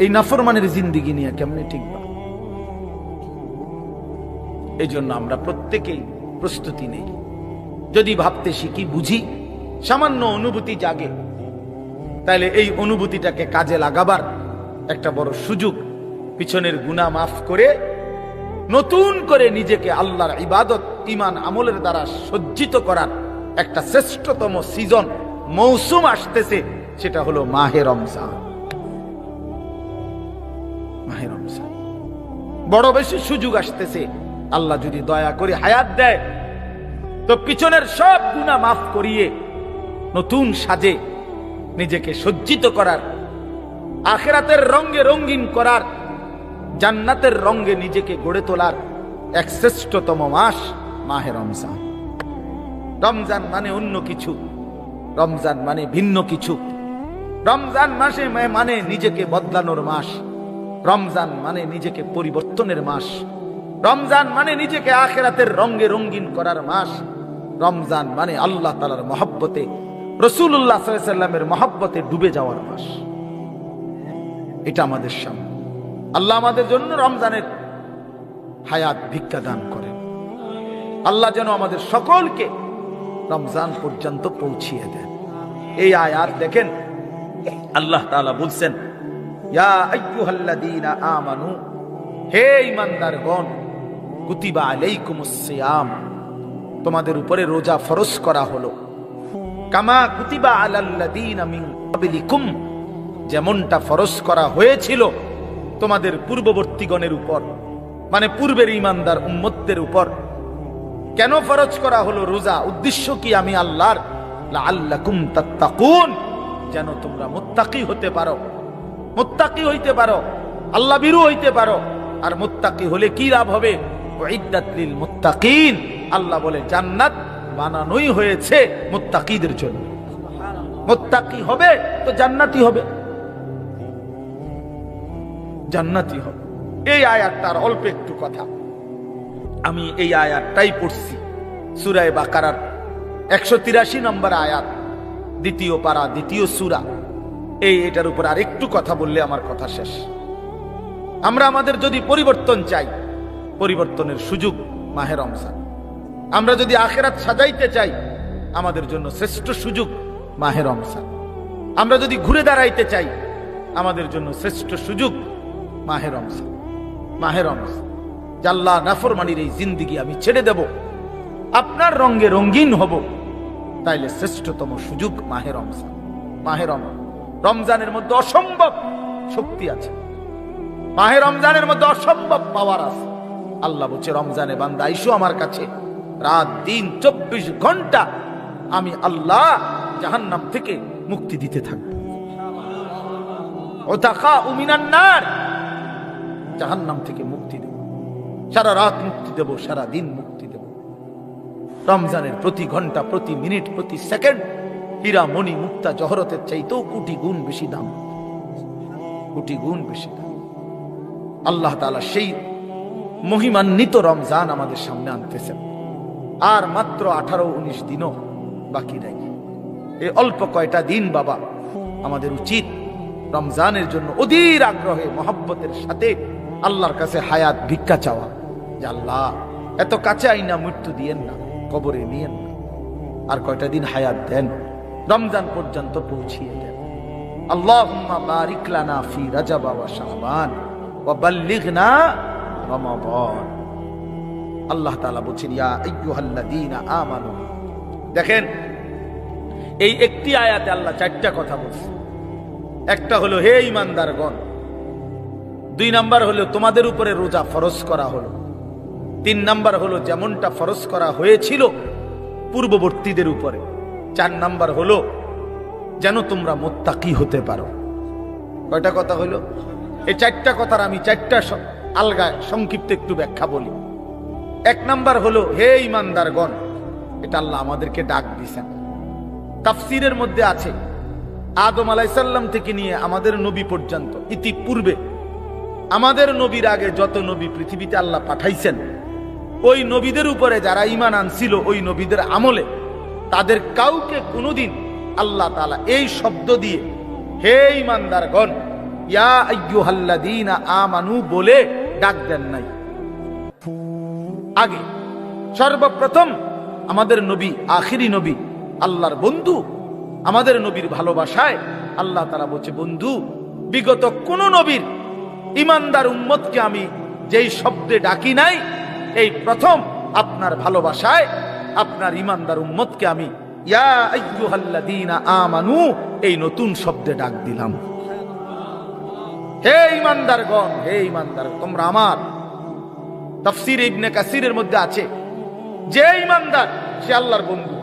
এই নাফরমানের জিন্দেগি নিয়ে কেমনে ঠিকবা? এই জন্য আমরা প্রত্যেকেই প্রস্তুতি নেই। যদি ভাবতে শিখি, বুঝি, সামান্য অনুভূতি জাগে, তাহলে এই অনুভূতিটাকে কাজে লাগাবার একটা বড় সুযোগ। পিছনের গুনাহ মাফ করে নতুন করে নিজেকে আল্লাহর ইবাদত, ঈমান, আমলের দ্বারা সজ্জিত করার একটা শ্রেষ্ঠতম সিজন, মৌসুম আসতেছে। সেটা হলো মাহে রমজান। মাহে রমজান বড় বেশি সুযোগ আসতেছে। আল্লাহ যদি দয়া করে হায়াত দেয়, তো পিছনের সব গুনাহ মাফ করিয়ে নতুন সাজে নিজেকে সজ্জিত করার, আখিরাতের রঙে রঙিন করার, জান্নাতের রঙে নিজেকে গড়ে তোলার এক শ্রেষ্ঠতম মাস মাহে রমজান। রমজান মানে অন্য কিছু, রমজান মানে ভিন্ন কিছু। রমজান মাসে মানে নিজেকে বদলানোর মাস। রমজান মানে নিজেকে পরিবর্তনের মাস। রমজান মানে নিজেকে আখিরাতের রঙে রঙিন করার মাস। রমজান মানে আল্লাহ তাআলার মহব্বতে, রাসূলুল্লাহ সাল্লাল্লাহু আলাইহি ওয়াসাল্লামের মহব্বতে ডুবে যাওয়ার মাস। এটা আমাদের সামনে। আল্লাহ আমাদের জন্য রমজানের হায়াত ভিক্ষা দান করেন। আল্লাহ যেন আমাদের সকলকে রমজান পর্যন্ত পৌঁছিয়ে দেন। এই আয়াত দেখেন, আল্লাহ তাআলা বলছেন, ইয়া আইয়ুহাল্লাযীনা আমানু, হে ঈমানদারগণ, কুতিবা আলাইকুমুস সিয়াম, তোমাদের উপরে রোজা ফরজ করা হলো, কামা কুতিবা আলাল্লাযীনা মিন ক্বাবলিকুম, যেমনটা ফরজ করা হয়েছিল তোমাদের পূর্ববর্তীগণের উপর, মানে পূর্বের ঈমানদার উম্মতদের উপর। কেন ফরজ করা হলো রোজা? উদ্দেশ্য কি? আমি আল্লাহর, লাআল্লাকুম তাত্তাকুন, যেন তোমরা মুত্তাকি হতে পারো। মুত্তাকি হইতে পারো, আল্লাহ ভীরু হইতে পারো। আর মুত্তাকি হলে কি লাভ হবে? উইদ্দাত লিল মুত্তাকিন, আল্লাহ বলে জান্নাত বানানোই হয়েছে মুত্তাকিদের জন্য। মুত্তাকি হবে তো জান্নাতি হবে, জান্নাতি হবে। এই আয়াতটার অল্প একটু কথা, আমি এই আয়াতটাই পড়ছি সূরা বাকারার 183 নম্বর আয়াত, দ্বিতীয় পারা, দ্বিতীয় সূরা। এটার উপর আর একটু কথা বললে আমার কথা শেষ। আমরা আমাদের যদি পরিবর্তন চাই, পরিবর্তনের সুযোগ মাহে রমজান। আমরা যদি আখিরাত সাজাইতে চাই, আমাদের জন্য শ্রেষ্ঠ সুযোগ মাহে রমজান। আমরা যদি ঘুরে দাঁড়াইতে চাই, আমাদের জন্য শ্রেষ্ঠ সুযোগ মাহে রমজান। মাহে রমজান, আল্লাহ নাফরমানির এই জিন্দেগি আমি ছেড়ে দেব, আপনার রঙে রঙিন হব, তাইলে শ্রেষ্ঠতম সুযোগ মাহে রমজান। মাহে রমজানের মধ্যে অসম্ভব শক্তি আছে, মাহে রমজানের মধ্যে অসম্ভব পাওয়ার আছে। আল্লাহ বলছে, রমজানে বান্দা আইসো আমার কাছে, রাত দিন 24 ঘন্টা আমি আল্লাহ জাহান্নাম থেকে মুক্তি দিতে থাকবো। ওতাখাউ মিনান নার, জাহান্নাম থেকে মুক্তি দেব, সারা রাত মুক্তি দেব, সারা দিন মুক্তি দেব। রমজানের প্রতি ঘন্টা, প্রতি মিনিট, প্রতি সেকেন্ড হীরা মণি মুক্তা জহরতের চাইতেও কোটি গুণ বেশি দাম, কোটি গুণ বেশি দাম। আল্লাহ তাআলা সেই মহিমান্বিত রমজান আমাদের সামনে আনতেছেন। আর মাত্র 18-19 দিনও বাকি নাই। এই অল্প কয়টা দিন বাবা, আমাদের উচিত রমজানের জন্য অধীর আগ্রহে, মহব্বতের সাথে আল্লাহর কাছে হায়াত ভিক্ষা চাওয়া, যে আল্লাহ এত কাছে আইনা মৃত্যু দিয়েন না, কবরে নিয়েন না, আর কয়টা দিন হায়াত দেন, রমজান পর্যন্ত পৌঁছিয়ে দেন। আল্লাহুম্মা বারিক লানা ফি রাজাব ওয়া শাবান ওয়া বাল্লিগনা রমাদান। আল্লাহ তাআলা বলেন, ইয়া আইয়ুহাল্লাযীনা আমানু। দেখেন, এই একটি আয়াতে আল্লাহ 4টা কথা বলছে। একটা হলো, হে ঈমানদারগণ। 2 নাম্বার হলো, তোমাদের উপরে রোজা ফরজ করা হলো। 3 নাম্বার হলো, যেমনটা ফরজ করা হয়েছিল পূর্ববর্তীদের উপরে। 4 নাম্বার হলো যেন তোমরা মুত্তাকি হতে পারো। কয়টা কথা হলো? এই 4টা কথার আমি 4টা আলগা সংক্ষিপ্ত একটু ব্যাখ্যা বলি। 1 নাম্বার হলো, হে ঈমানদারগণ, এটা আল্লাহ আমাদেরকে ডাক দিয়েছেন। তাফসীরের মধ্যে আছে আদম আলাইহিস সালাম থেকে নিয়ে আমাদের নবী পর্যন্ত, ইতিপূর্বে আমাদের নবীর আগে যত নবী পৃথিবীতে আল্লাহ পাঠাইছেন, ওই নবীদের উপরে যারা ঈমান আনছিল, ওই নবীদের আমলে তাদের কাউকে কোনোদিন আল্লাহ তাআলা এই শব্দ দিয়ে হে ঈমানদারগণ, ইয়া আইয়ুহাল্লাযীনা আমানু বলে ডাক দেন নাই। আগে সর্বপ্রথম আমাদের নবী, আখিরি নবী, আল্লাহর বন্ধু, আমাদের নবীর ভালোবাসায় আল্লাহ তাআলা বলছে, বন্ধু, বিগত কোন নবীর ঈমানদার উম্মতকে আমি যেই শব্দে ডাকি নাই, এই প্রথম আপনার ভালোবাসায় আপনার ঈমানদার উম্মতকে আমি ইয়া আইয়ুহাল্লাযীনা আমানু এই নতুন শব্দে ডাক দিলাম। হে ঈমানদারগণ, হে ঈমানদার, তোমরা আমার। তাফসীর ইবনে কাসিরের মধ্যে আছে, যে ঈমানদার সে আল্লাহর বন্ধু,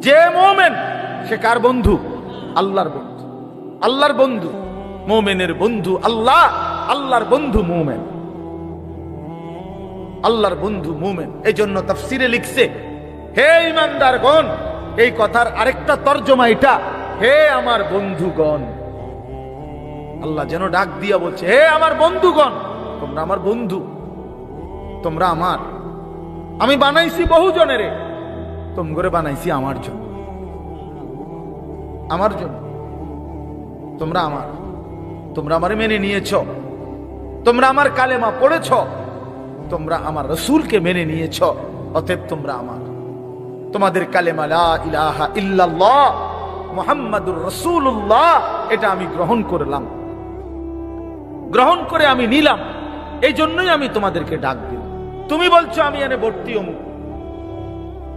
যে মুমিন সে কার বন্ধু? আল্লাহর বন্ধু। আল্লাহর বন্ধু, মুমিনের বন্ধু আল্লাহ, আল্লাহর বন্ধু মুমিন, আল্লাহর বন্ধু মুমিন। এই জন্য তাফসীরে লিখছে, হে ঈমানদারগণ, এই কথার আরেকটা তরজমা এটা, হে আমার বন্ধুগণ। আল্লাহ যেন ডাক দিয়া বলছে, হে আমার বন্ধুগণ, তোমরা আমার বন্ধু, তোমরা আমার। আমি বানাইছি বহু জনেরে, তোমরা বানাইছি আমার জন্য, আমার জন্য। তোমরা আমার, তোমরা আমারে মেনে নিয়েছ, তোমরা আমার কালেমা পড়েছ, তোমরা আমার রাসূলকে মেনে নিয়েছ, অতএব তোমরা আমার। তোমাদের কালেমা লা ইলাহা ইল্লাল্লাহ মুহাম্মাদুর রাসূলুল্লাহ, এটা আমি গ্রহণ করলাম, গ্রহণ করে আমি নিলাম, এই জন্যই আমি তোমাদেরকে ডাক দিলাম। তুমি বলছো আমি এনে ভর্তি অমুক।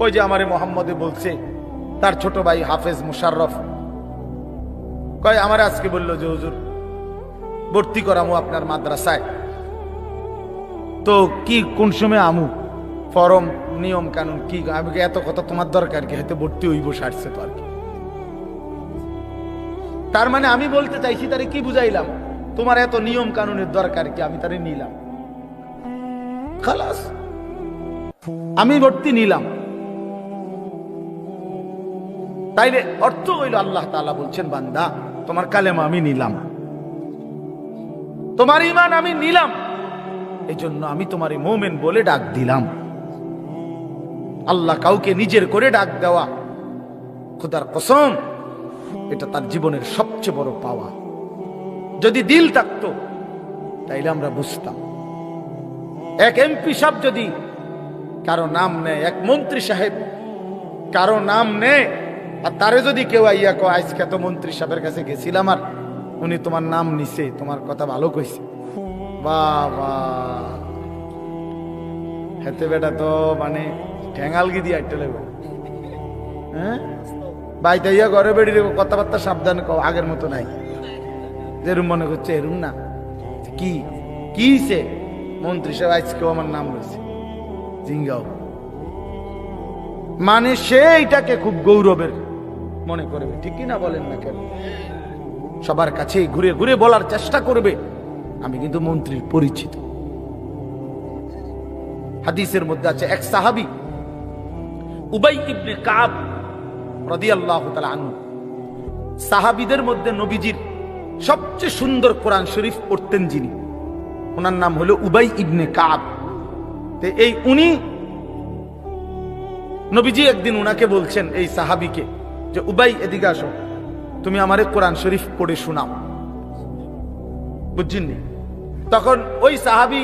ওই যে আমারে মোহাম্মদে বলছে, তার ছোট ভাই হাফেজ মুশাররফ কয়, আমার আজকে বললো যে হুজুর ভর্তি করামু আপনার মাদ্রাসায়, তো কি কোন সময় আমু, ফরম নিয়ম কানুন কি? আমি এত কথা তোমার দরকার কি? হয়তো ভর্তি হইব, সারছে তো আর কি। তার মানে আমি বলতে চাইছি, তারে কি বুঝাইলাম, তোমার এত নিয়ম কানুনের দরকার কি? আমি তারে নিলাম, খালাস, আমি ভর্তি নিলাম। তাইলে অর্থ হইল, আল্লাহ তাআলা বলছেন, বান্দা তোমার কালেমা আমি নিলাম, তোমার ঈমান আমি নিলাম, এই জন্য আমি তোমার মুমিন বলে ডাক দিলাম। আল্লাহ কাউকে নিজের করে ডাক দেওয়া, খোদার কসম, এটা তার জীবনের সবচেয়ে বড় পাওয়া। যদি দিল থাকতো তাইলে আমরা বুঝতাম। এক এমপি সাহেব যদি কারো নাম নেয়, এক মন্ত্রী সাহেব কারো নাম নেয়, আর তারে যদি কেউ আইয়া কয়, আজকে তো মন্ত্রী সাহেবের কাছে গেছিলাম আর উনি তোমার নাম নিছে, তোমার কথা ভালো কইছে, বাবা হেতে বেটা তো মানে ঠেঙ্গালগি দিয়ে আইতে লাগবে। হ্যাঁ, বাইতে ইয়া ঘরে বেড়িয়ে কথাবার্তা সাবধান কও, আগের মতো নাই। যেরুম মনে করছে এরুম না, কি কিছে মন্ত্রী সাহেব আজকেও আমার নাম রয়েছে, জিঙ্গাও, মানে সে এটাকে খুব গৌরবের মনে করবে, ঠিক কিনা বলেন না কেন? সবার কাছে ঘুরে ঘুরে বলার চেষ্টা করবে, আমি কিন্তু মন্ত্রীর পরিচিত। হাদিসের মধ্যে আছে, এক সাহাবী উবাই ইবনে কাব রাদিয়াল্লাহু তাআলা আনহু, সাহাবীদের মধ্যে নবীজির সবচেয়ে সুন্দর কোরআন শরীফ পড়তেন যিনি, ওনার নাম হলো উবাই ইবনে কাব। তো এই উনি, নবীজি একদিন উনাকে বলছেন, এই সাহাবীকে, যে উবাই এদিকে আসো, তুমি আমারে কোরআন শরীফ পড়ে শোনাও, বুঝছেননি? তখন ওই সাহাবী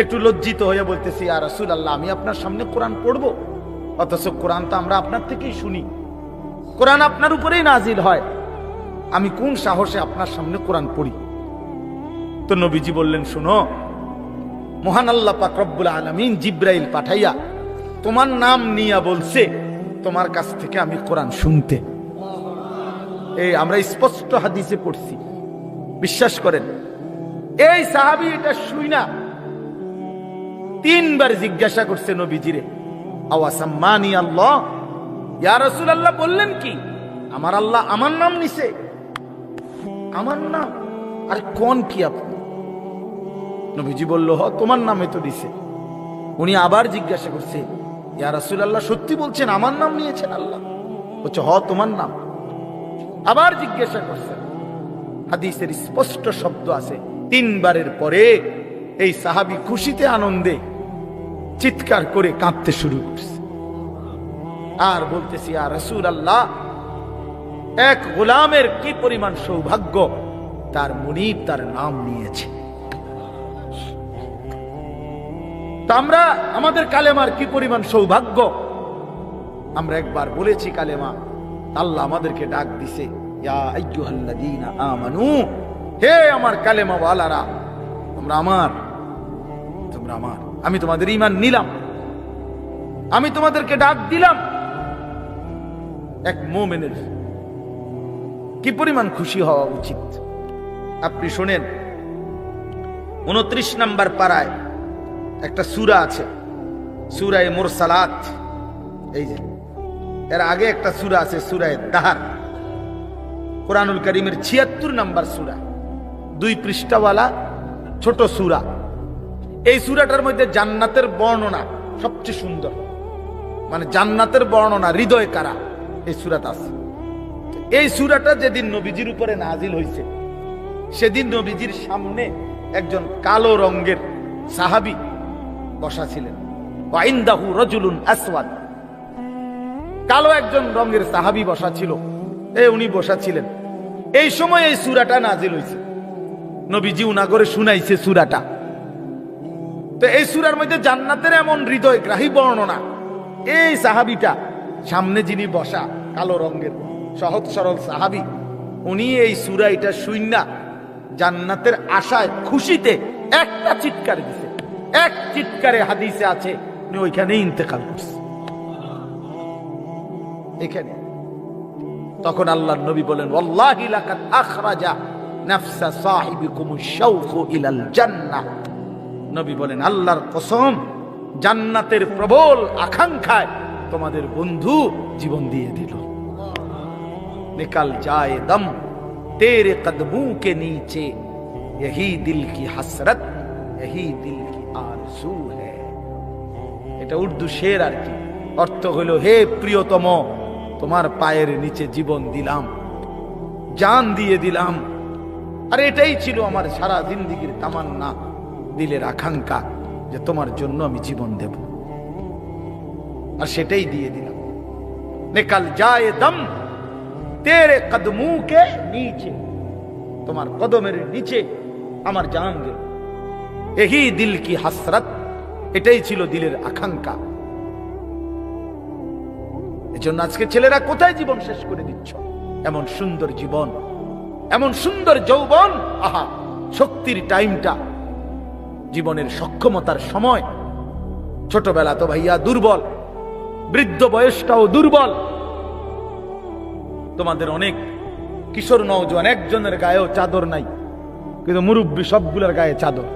একটু লজ্জিত হয়ে বলতেছি, ইয়া রাসূলুল্লাহ, আমি আপনার সামনে কোরআন পড়বো, অথচ কোরআন তো আমরা আপনার থেকেই শুনি, কোরআন আপনার উপরেই নাজিল হয়, আমি কোন সাহসে আপনার সামনে কোরআন পড়ি? তো নবীজি বললেন, শুনো, মহান আল্লাহ পাক রব্বুল আলামিন জিব্রাইল পাঠাইয়া তোমার নাম নিয়া বলছে তোমার কাছ থেকে আমি কোরআন শুনতে। এই আমরা স্পষ্ট হাদিসে পড়ছি, বিশ্বাস করেন। এই সাহাবী এটা শুই না 3 বার জিজ্ঞাসা করছে নবীজিরে, আওয়াসাম্মানি আল্লাহ, ইয়া রাসূলুল্লাহ বললেন কি, আমার আল্লাহ আমার নাম নিছে? আমার নাম? আর কোন কি আপনি? নবীজি বলল, হ তোমার নামে তো দিছে। উনি আবার জিজ্ঞাসা করছে, ইয়া রাসূলুল্লাহ সত্যি বলছেন আমার নাম নিয়েছেন আল্লাহ? বলছে, হ তোমার নাম। আবার জিজ্ঞাসা করছেন। হাদিসের স্পষ্ট শব্দ আছে, 3 বারের পরে এই সাহাবী খুশিতে আনন্দে চিৎকার করে কাঁদতে শুরু করছে আর বলতেছি, ইয়া রাসূলুল্লাহ, এক গোলামের কি পরিমাণ সৌভাগ্য, তার মুনিব তার নাম নিয়েছে। তো আমরা আমাদের কালেমার কি পরিমাণ সৌভাগ্য, আমরা একবার বলেছি কালেমা, আল্লাহ আমাদেরকে ডাক দিছে, ইয়া আইয়ুহাল্লাযীনা আমানু, হে আমার কালেমা ওয়ালারা, তোমরা আমার, তোমরা আমার, আমি তোমাদের ঈমান নিলাম, আমি তোমাদেরকে ডাক দিলাম। এক মুমিনের কি পরিমাণ খুশি হওয়া উচিত আপনি শোনেন। 29 নম্বর পারায় একটা সূরা আছে, সূরা মুরসালাত। এই যে এর আগে একটা সূরা আছে, সূরা দাহর, কুরআনুল কারীমের 76 নম্বর সূরা, 2 পৃষ্ঠাওয়ালা ছোট সূরা। এই সূরাটার মধ্যে জান্নাতের বর্ণনা সবচেয়ে সুন্দর, মানে জান্নাতের বর্ণনা হৃদয় কারা এই সূরাতে আছে। এই সূরাটা যেদিন নবীজির উপরে নাজিল হয়েছে, সেদিন নবীজির সামনে একজন কালো রঙের সাহাবী বসা ছিলেন। ওয়া ইনদাহু রাজুলুন আসওয়াদ, কালো একজন রঙের সাহাবী বসা ছিল, উনি বসা ছিলেন। এই সময় এই সূরাটা নাজিল হয়েছে, নবীজি উনাগরে শুনাইছে সূরাটা। তো এই সূরার মধ্যে জান্নাতের এমন হৃদয়গ্রাহী বর্ণনা। এই সাহাবীটা সামনে যিনি বসা কালো রঙের সহজ সরল সাহাবী, উনি এই সূরা এটা শুইনা জান্নাতের আশায় খুশিতে একটা চিৎকার দিছে। এক চিৎকারে হাদিসে আছে উনি ওইখানেই ইন্তেকাল করছে, এখানে। তখন আল্লাহর নবী বলেন, ওয়াল্লাহি লাকাদ আখরাজা নাফসা সাহিবিকুমুশ শাওকু ইলাল জান্নাহ। নবী বলেন, আল্লাহর কসম, জান্নাতের প্রবল আকাঙ্ক্ষায় তোমাদের বন্ধু জীবন দিয়ে দিল। নিকাল যায় দম তেরে কদমোं के नीचे, यही दिल की हसरत, यही दिल की आरज़ू है। এটা উর্দু শের আর কি, অর্থ হলো, হে প্রিয়তম, তোমার পায়ের নিচে জীবন দিলাম, জান দিয়ে দিলাম। আর এটাই ছিল আমার সারা জিন্দেগীর তামান্না, দিলের আকাঙ্ক্ষা, যে তোমার জন্য আমি জীবন দেব, আর সেটাই দিয়ে দিলাম। নিকাল যায় দম তেরে কদমোं के नीचे, তোমার কদমের নিচে আমার জান গেল। এহি দিল কি হাসরত, এটাই ছিল দিলের আকাঙ্ক্ষা। এজন্য আজকে ছেলেরা কোথায় জীবন শেষ করে দিচ্ছ? এমন সুন্দর জীবন, এমন সুন্দর যৌবন, আহা, শক্তির টাইমটা, জীবনের সক্ষমতার সময়। ছোটবেলা তো ভাইয়া দুর্বল, বৃদ্ধ বয়সটাও দুর্বল। তোমাদের অনেক কিশোর নওজোয়ান একজনের গায়েও চাদর নাই, কিন্তু মুরব্বী সবগুলোর গায়ে চাদর।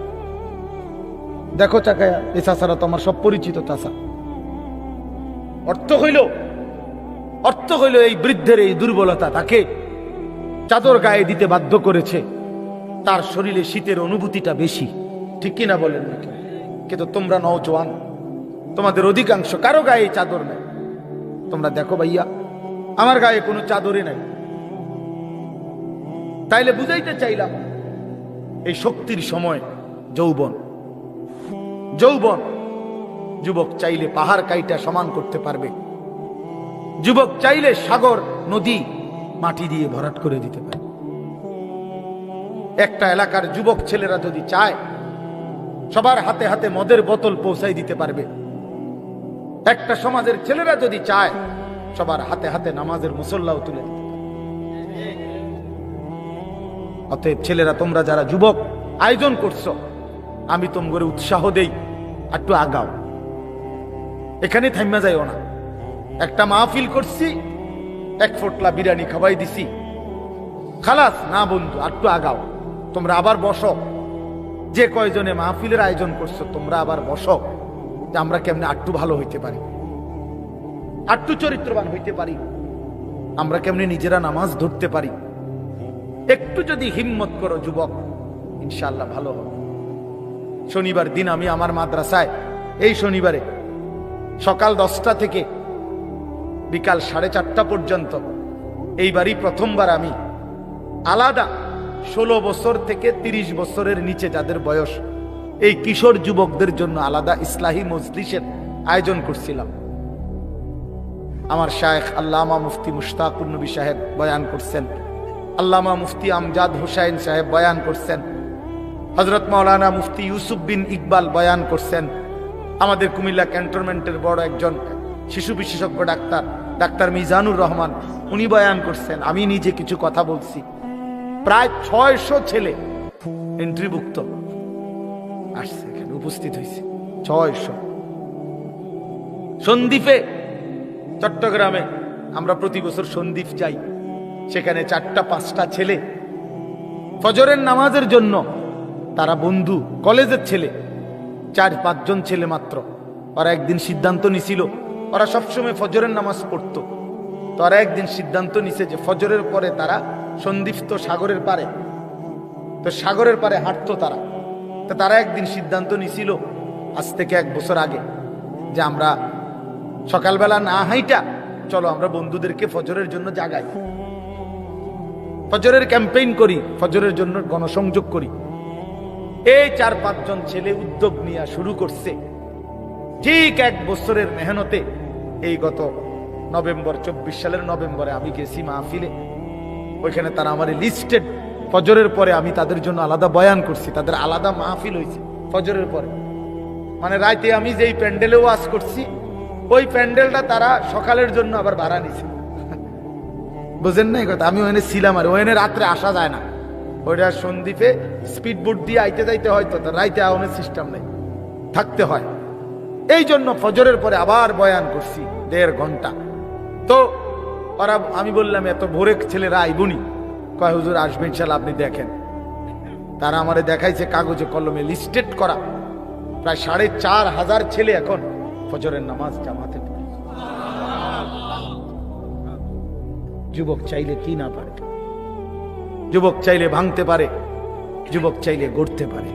দেখো চাকায়া, এই চাষারা তো আমার সব পরিচিত চাষা। অর্থ হইল এই বৃদ্ধের এই দুর্বলতা তাকে চাদর গায়ে দিতে বাধ্য করেছে। তার শরীরে শীতের অনুভূতিটা বেশি, ঠিক কিনা বলেন নাকি? কিন্তু তোমরা নওজোয়ান, তোমাদের অধিকাংশ কারো গায়ে চাদর নেই। তোমরা দেখো ভাইয়া, আমার গায়ে কোনো চাদরই নাই। তাইলে বুঝাইতে চাইলাম, এই শক্তির সময় যৌবন। যুবক চাইলে পাহাড় কাইটা সমান করতে পারবে, যুবক চাইলে সাগর নদী মাটি দিয়ে ভরাট করে দিতে পারে। একটা এলাকার যুবক ছেলেরা যদি চায়, সবার হাতে হাতে মদের বোতল পৌঁছাই দিতে পারবে। একটা সমাজের ছেলেরা যদি চায়, সবার হাতে হাতে নামাজের মুসল্লাও তুলে দিতে পারবে। অতএব ছেলেরা, তোমরা যারা যুবক আয়োজন করছো, আমি তোমাদের উৎসাহ দেই, একটু আগাও, এখানে থাইমা যাইও না। একটা মাহফিল করছি, এক ফোটলা বিরিয়ানি খাওয়াই দিছি, খালাস না বন্ধু, একটু আগাও। তোমরা আবার বসো, যে কয়জনে মাহফিলের আয়োজন করছো তোমরা আবার বসো, যে আমরা কেমনে একটু ভালো হইতে পারি। একটু চরিত্রবান হইতে পারি, আমরা কেমনি নিজেরা নামাজ ধরতে পারি, একটু যদি হিম্মত করো যুবক, ইনশাআল্লাহ ভালো হবে। শনিবার দিন আমি আমার মাদ্রাসায় এই শনিবারে সকাল 10টা থেকে বিকাল 4:30 পর্যন্ত এইবারই প্রথমবার আমি আলাদা 16 বছর থেকে 30 বছরের নিচে যাদের বয়স, এই কিশোর যুবকদের জন্য আলাদা ইসলাহি মজলিসের আয়োজন করছিলাম। আমার শায়েখ আল্লামা মুফতি মুশতাকুর নবী সাহেব বয়ান করছেন, আল্লামা মুফতি আমজাদ হুসাইন সাহেব বয়ান করছেন, হযরত মাওলানা মুফতি ইউসুফ বিন ইকবাল বয়ান করছেন, আমাদের কুমিল্লা ক্যান্টনমেন্টের বড় একজন শিশু বিশেষজ্ঞ ডাক্তার মিজানুর রহমান উনি বয়ান করছেন, আমি নিজে কিছু কথা বলছি। প্রায় 600 ছেলে এন্ট্রিভুক্ত আসছে, এখানে উপস্থিত হয়েছে 600। সন্দ্বীপে, চট্টগ্রামে আমরা প্রতি বছর সন্দ্বীপ যাই, সেখানে 4টা-5টা ছেলে ফজরের নামাজের জন্য, তারা বন্ধু কলেজের ছেলে, 4-5 জন ছেলে মাত্র। ওরা একদিন সিদ্ধান্ত নিছিল, ওরা সবসময় ফজরের নামাজ পড়তো, তো ওরা একদিন সিদ্ধান্ত নিছে যে ফজরের পরে তারা সন্দ্বীপ তো সাগরের পারে, তো সাগরের পারে হাঁটতো তারা। তো তারা একদিন সিদ্ধান্ত নিছিল আজ থেকে 1 বছর আগে যে আমরা সকালবেলা না হাইটা চলো আমরা বন্ধুদেরকে ফজরের জন্য জাগাই, ফজরের ক্যাম্পেইন করি, ফজরের জন্য গণসংযোগ করি। এই 4-5 জন ছেলে উদ্যোগ নিয়ে শুরু করছে। ঠিক 1 বছরের মেহনতে এই গত নভেম্বর, 24 সালের নভেম্বরে আমি গেছি মাহফিলে, ওইখানে তারা আমার লিস্টেড, ফজরের পরে আমি তাদের জন্য আলাদা বয়ান করছি, তাদের আলাদা মাহফিল হয়েছে ফজরের পরে। মানে রাতে আমি যেই প্যান্ডেলে ওয়াজ করছি ওই প্যান্ডেলটা তারা সকালের জন্য আবার ভাড়া নিছে। বুঝেন না এই কথা? আমি ওখানে ছিলাম, আর ওখানে রাত্রে আসা যায় না, ওইটা সন্দ্বীপে স্পিড বোট দিয়ে আইতে যাইতে হয়, তো রাইতে আওয়ানোর সিস্টেম নেই, থাকতে হয়। এই জন্য ফজরের পরে আবার বয়ান করছি 1.5 ঘন্টা। তো ওরা, আমি বললাম এত ভোরে ছেলেরা আইবনি, কয় হুজুর আসবেন ইনশাআল্লাহ, আপনি দেখেন। তারা আমারে দেখাইছে কাগজে কলমে লিস্টেড করা, প্রায় 4,500 ছেলে এখন ফজরের নামাজ জামাতে পড়ে। যুবক চাইলে কি না পারে, যুবক চাইলে ভাঙতে পারে, যুবক চাইলে গড়তে পারে,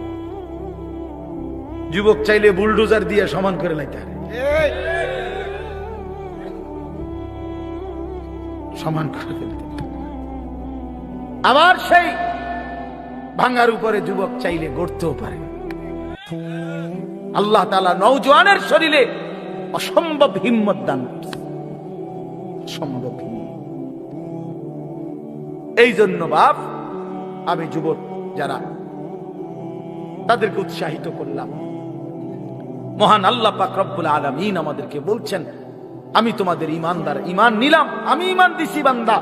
যুবক চাইলে বুলডোজার দিয়ে সমান করে লাইতে পারে, সমান করে ফেলতে। আবার সেই ভাঙার উপরে যুবক চাইলে গড়তেও পারে। আল্লাহ তাআলা নওজোয়ানের শরীরে অসম্ভব হিম্মত দান করছে, অসম্ভব হিম্মত। এই জন্য বাপ, আমি যুবক যারা তাদেরকে উৎসাহিত করলাম। মহান আল্লাহ পাক রব্বুল আলামিন আমাদেরকে বলছেন, আমি তোমাদের ঈমানদার, ঈমান নিলাম, আমি ঈমান দিছি বান্দা।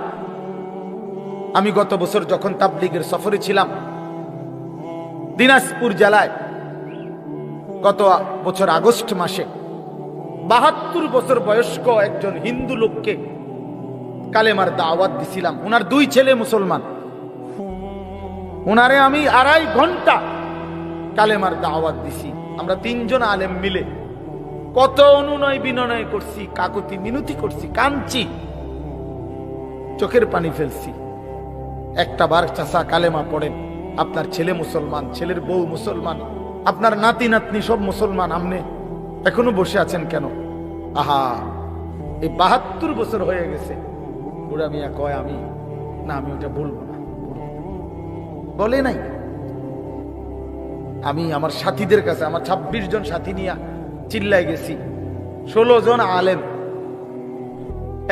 আমি গত বছর যখন তাবলীগের সফরে ছিলাম দিনাজপুর জেলায়, গত বছর আগস্ট মাসে 72 বছর বয়স্ক একজন হিন্দু লোককে কালেমার দাওয়াত দিছিলাম। ওনার 2 ছেলে মুসলমান, ওনারে আমি 2.5 ঘন্টা কালেমার দাওয়াত দিছি। আমরা 3 জন আলেম মিলে কত অনুনয় বিনয় করছি, কাকুতি মিনতি করছি, কাঁদছি, চোখের পানি ফেলছি। একটা বার চাচা কালেমা পড়েন, আপনার ছেলে মুসলমান, ছেলের বউ মুসলমান, আপনার নাতি নাতনি সব মুসলমান, আপনি এখনো বসে আছেন কেন? আহা, এই 72 বছর হয়ে গেছে। বুড়া মিয়া কয়, আমি ওটা বলবো না, বলে নাই। আমি আমার সাথীদের কাছে, আমার 26 জন সাথী নিয়ে চিল্লায় গেছি, 16 জন আলেম,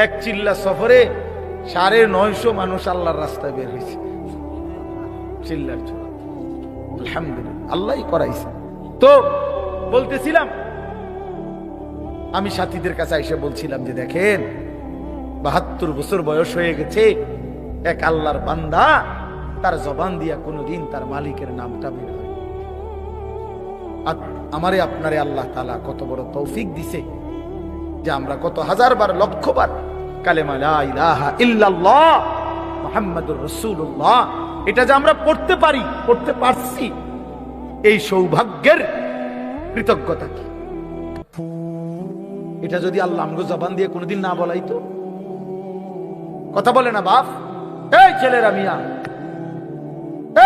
এক চিল্লা সফরে 950 মানুষ আল্লাহর রাস্তায় বের হয়েছে চিল্লার জন্য। আলহামদুলিল্লাহ, আল্লাহই করাইছে। তো বলতেছিলাম, আমি সাথীদের কাছে এসে বলছিলাম যে দেখেন, 72 বছর বয়স হয়ে গেছে, এক আল্লাহর বান্দা, তার জবান দিয়া কোনোদিন তার মালিকের নামটা বের হয়। আমারে আপনারে আল্লাহ তাআলা কত বড় তৌফিক দিছে যে আমরা কত 1000 বার, 1,00,000 বার কালেমা লা ইলাহা ইল্লাল্লাহ মুহাম্মাদুর রাসূলুল্লাহ, এটা যে আমরা পড়তে পারি, পড়তে পারছি, এই সৌভাগ্যের কৃতজ্ঞতা কি? এটা যদি আল্লাহ আমগো জবান দিয়ে কোনোদিন না বলাই তো, কথা বলে না বাপ, এই ছেলেরা মিয়া,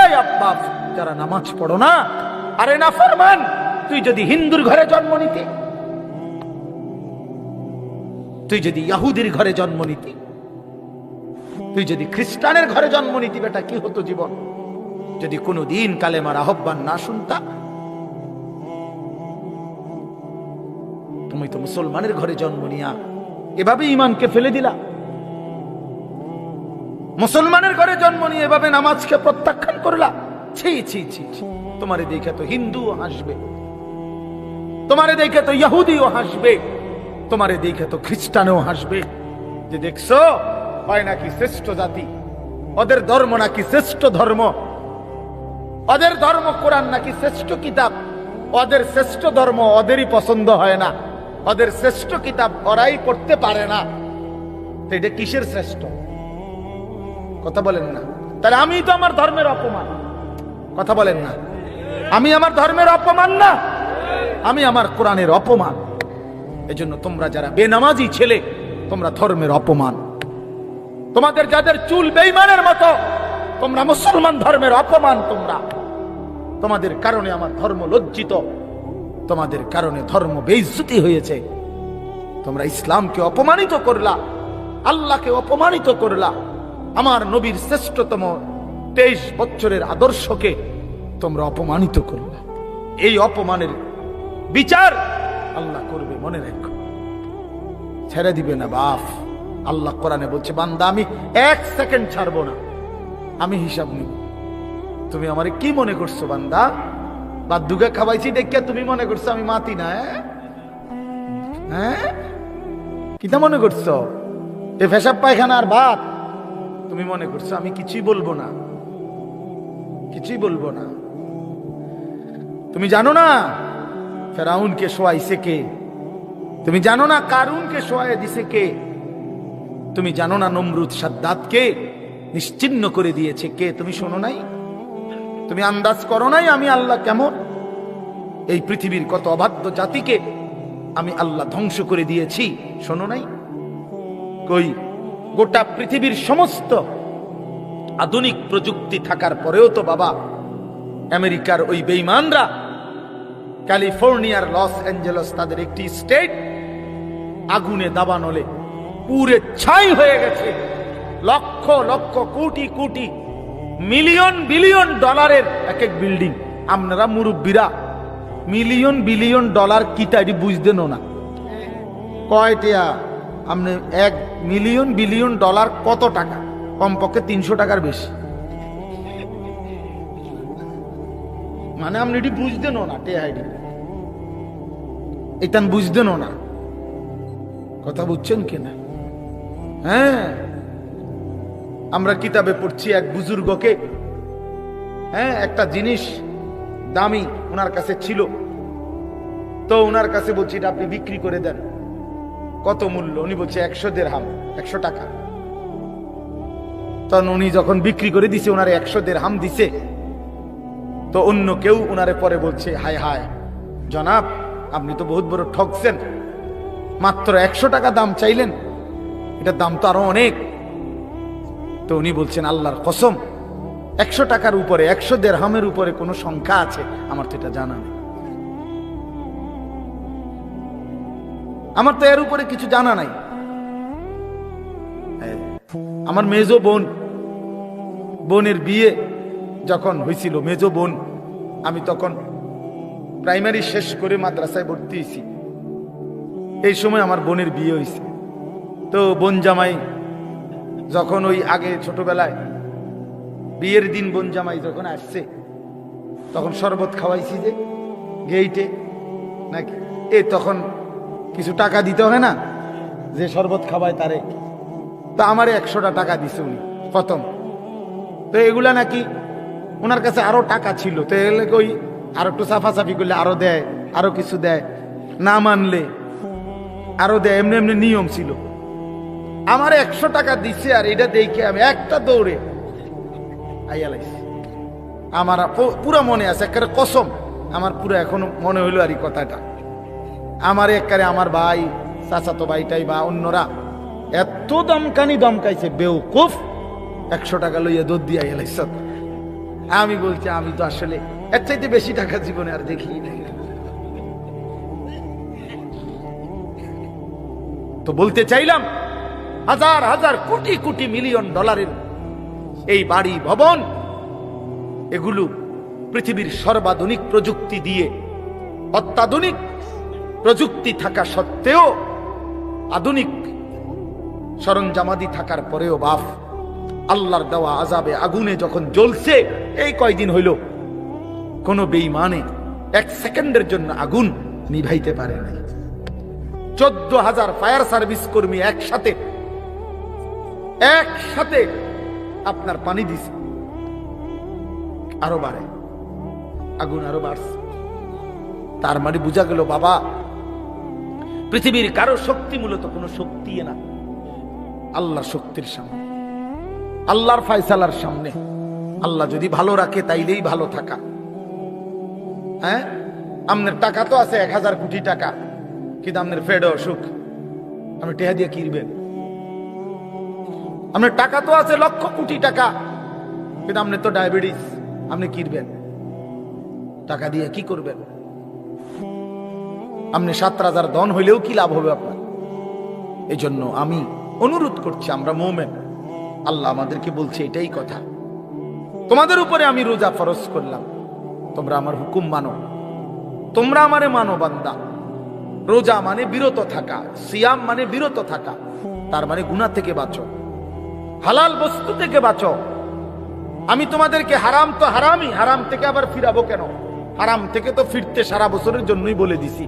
এই আব্বা যারা নামাজ পড়ো না, আরে না ফরমান, তুই যদি হিন্দুর ঘরে জন্ম নিতি, তুই যদি ইহুদির ঘরে জন্ম নিতি, তুই যদি খ্রিস্টানের ঘরে জন্ম নিতি, বেটা কি হতো জীবন? যদি কোনোদিন কালেমার আহ্বান না শুনতা। তুমি তো মুসলমানের ঘরে জন্ম নিয়া এভাবে ইমানকে ফেলে দিলা, মুসলমানের ঘরে জন্ম নিয়ে এভাবে নামাজকে প্রত্যাখ্যান করলা। ছি ছি ছি, তোমারে দেখে তো হিন্দুও হাসবে, তোমারে দেখে তো ইহুদিও হাসবে, তোমারে দেখে তো খ্রিস্টানও হাসবে, যে দেখছো হয় নাকি শ্রেষ্ঠ জাতি, ওদের ধর্ম নাকি শ্রেষ্ঠ ধর্ম, ওদের ধর্ম কোরআন নাকি শ্রেষ্ঠ কিতাব, ওদের শ্রেষ্ঠ ধর্ম ওদেরই পছন্দ হয় না, ওদের শ্রেষ্ঠ কিতাব ওরাই পড়তে পারে না। তো এটা কিসের শ্রেষ্ঠ? কথা বলেন না। তাহলে আমি তো আমার ধর্মের অপমান, কথা বলেন না, আমি আমার ধর্মের অপমান না, আমি আমার কোরআনের অপমান। এজন্য তোমরা যারা বেনামাজি ছেলে, তোমরা ধর্মের অপমান। তোমাদের যাদের চুল বেঈমানের মতো, তোমরা মুসলমান ধর্মের অপমান। তোমরা, তোমাদের কারণে আমার ধর্ম লজ্জিত, তোমাদের কারণে ধর্ম বেইজ্জতি হয়েছে। তোমরা ইসলামকে অপমানিত করলা, আল্লাহকে অপমানিত করলা, আমার নবীর শ্রেষ্ঠতম 23 বছরের আদর্শকে তোমরা অপমানিত করলা। এই অপমানের বিচার আল্লাহ করবে, মনে রেখো, ছেড়ে দিবে না বাপ। আল্লাহ কোরআনে বলছে, বান্দা আমি 1 সেকেন্ড ছাড়বো না, আমি হিসাব নিব। তুমি আমারে কি মনে করছো বান্দা? বাদ্দুকে খাওয়াইছি দেখিয়া তুমি মনে করছো আমি মাতি না? হ্যাঁ, কিটা মনে করছো? এ পেশাব পায়খানার ভাত তুমি মনে করছো? আমি কিছুই বলবো না, কিছুই বলবো না। তুমি জানো না ফেরাউনকে শোয়াইছে কে? তুমি জানো না কারুনকে শোয়াই দিছে কে? তুমি জানো না নমরুদ সাদ্দাতকে নিশ্চিহ্ন করে দিয়েছে কে? তুমি শোনো নাই? তুমি আন্দাজ করো নাই আমি আল্লাহ কেমন? এই পৃথিবীর কত অবাধ্য জাতিকে আমি আল্লাহ ধ্বংস করে দিয়েছি, শোনো নাই? কই, গোটা পৃথিবীর সমস্ত আধুনিক প্রযুক্তি থাকার পরেও তো বাবা আমেরিকার ওই বেঈমানরা, ক্যালিফোর্নিয়ার লস অ্যাঞ্জেলস তাদের একটি স্টেট আগুনে দাবানলে পুরে ছাই হয়ে গেছে। লক্ষ লক্ষ কোটি কোটি মিলিয়ন বিলিয়ন ডলারের এক এক বিল্ডিং। আপনারা মুরব্বীরা মিলিয়ন বিলিয়ন ডলার কিতা এটি বুঝতেন না? কয়টা আপনি 1 মিলিয়ন বিলিয়ন ডলার কত টাকা? কমপক্ষে 300 টাকার বেশি। মানে আপনি এটি বুঝতেন না, টেহাইডি এটা বুঝতেন না। কথা বুঝছেন কিনা? হ্যাঁ, আমরা কিতাবে পড়ছি এক বুজুর্গকে, হ্যাঁ, একটা জিনিস দামি ওনার কাছে ছিল, তো ওনার কাছে বলছি এটা আপনি বিক্রি করে দেন। কত মূল্য? উনি বলছে 100 দিরহাম, 100 টাকা। তখন উনি যখন বিক্রি করে দিছে, ওনারে 100 দিরহাম দিছে। তো অন্য কেউ ওনারে পরে বলছে, হায় হায় জনাব, আপনি তো বহুত বড় ঠকছেন, মাত্র 100 টাকা দাম চাইলেন, এটার দাম তো আরো অনেক। তো উনি বলছেন, আল্লাহর কসম 100 টাকার উপরে, 100 দিরহামের উপরে কোনো সংখ্যা আছে? আমার তো এটা জানা নেই, আমার তো এর উপরে কিছু জানা নাই। আমার মেজো বোনের বিয়ে যখন হয়েছিল, মেজো বোন, আমি তখন প্রাইমারি শেষ করে মাদ্রাসায় ভর্তি হয়েছি। এই সময় আমার বোনের বিয়ে হয়েছে। তো বোন জামাই যখন ওই আগে ছোটবেলায় বিয়ের দিন বোন জামাই যখন আসছে, তখন শরবত খাওয়াইছি যে গেইটে নাকি, তখন কিছু টাকা দিতে হয় না, যে শরবত খাওয়ায় তারে। তো আমারে 100টা টাকা দিছে উনি প্রথম। তো এগুলা নাকি ওনার কাছে আরো টাকা ছিল, তো এগুলো ওই আর একটু সাফাসাফি করলে আরো দেয়, আরো কিছু দেয়, না মানলে আরো দেয়, এমনি এমনি নিয়ম ছিল। আমার 100 টাকা দিচ্ছে, আর এটা দেখে আমি একটা দৌড়ে আইয়া লাগছি। আমার পুরো মনে আছে, একেবারে কসম, আমার পুরো এখনো মনে হইলো আর এই কথাটা। আমার একেবারে আমার ভাই চাচাতো ভাইটাই বা অন্যরা এত দমকাইছে বেউকুফ, 100 টাকা লইয়া দৌড় দিয়া এলাইছ। আমি বলছি আমি তো আসলে এর চাইতে বেশি টাকা জীবনে আর দেখি নাই। তো বলতে চাইলাম হাজার হাজার কোটি কোটি মিলিয়ন ডলারের এই বাড়ি ভবন, এগুলো পৃথিবীর সর্বাধুনিক প্রযুক্তি দিয়ে, অত্যাধুনিক প্রযুক্তি থাকা সত্ত্বেও, আধুনিক সরঞ্জামাদি থাকার পরেও বাপ আল্লাহর দেওয়া আযাবে আগুনে যখন জ্বলছে, এই কয়দিন হইল কোন বেঈমানে 1 সেকেন্ডের জন্য আগুন নিভাইতে পারে নাই। 14,000 ফায়ার সার্ভিস কর্মী একসাথে আপনার পানি দিছে, আরো বাড়ে, আগুন আরো বাড়ছে। তার মানে বোঝা গেল বাবা, পৃথিবীর কারো শক্তি মূলত কোনো শক্তি না, আল্লাহর শক্তির সামনে, আল্লাহর ফয়সালার সামনে। আল্লাহ যদি ভালো রাখে তাইলেই ভালো থাকা। হ্যাঁ, আপনার টাকা তো আছে 1000 কোটি টাকা, কিন্তু আপনার ফেডে অসুখ, আপনি টেহা দিয়ে কিনবেন। আপনার টাকা তো আছে লক্ষ কোটি টাকা, কিন্তু আপনার তো ডায়াবেটিস, আপনি কিনবেন টাকা দিয়ে কি করবেন? আপনি 7,000 ধন হইলেও কি লাভ হবে আপনার? এই জন্য আমি অনুরোধ করছি, আমরা মুমিন, আল্লাহ আমাদেরকে বলছে এটাই কথা, তোমাদের উপরে আমি রোজা ফরজ করলাম, তোমরা আমার হুকুম মানো, তোমরা আমারে মানো বান্দা। রোজা মানে বিরত থাকা, সিয়াম মানে বিরত থাকা, তার মানে গুনাহ থেকে বাঁচো, হালাল বস্তু থেকে বাঁচো। আমি তোমাদেরকে হারাম তো হারামই, হারাম থেকে আবার ফিরাবো কেন? হারাম থেকে তো ফিরতে সারা বছরের জন্যই বলে দিছি।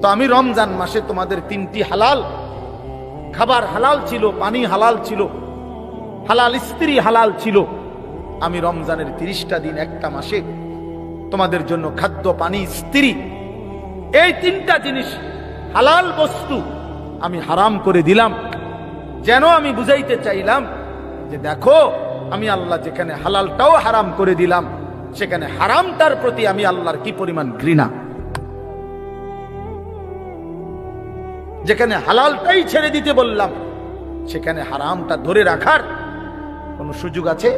তো আমি রমজান মাসে তোমাদের 3টি হালাল খাবার হালাল ছিল, পানি হালাল ছিল, হালাল স্ত্রী হালাল ছিল। আমি রমজানের 30টা দিন, একটা মাসে তোমাদের জন্য খাদ্য, পানি, স্ত্রী, এই 3টা জিনিস হালাল বস্তু আমি হারাম করে দিলাম। যেন আমি বুঝাইতে চাইলাম যে দেখো, আমি আল্লাহ যেখানে হালালটাও হারাম করে দিলাম, সেখানে হারামটার প্রতি আমি আল্লাহর কি পরিমাণ ঘৃণা। যেখানে হালালটাই ছেড়ে দিতে বললাম, সেখানে হারামটা ধরে রাখার কোন সুযোগ আছে?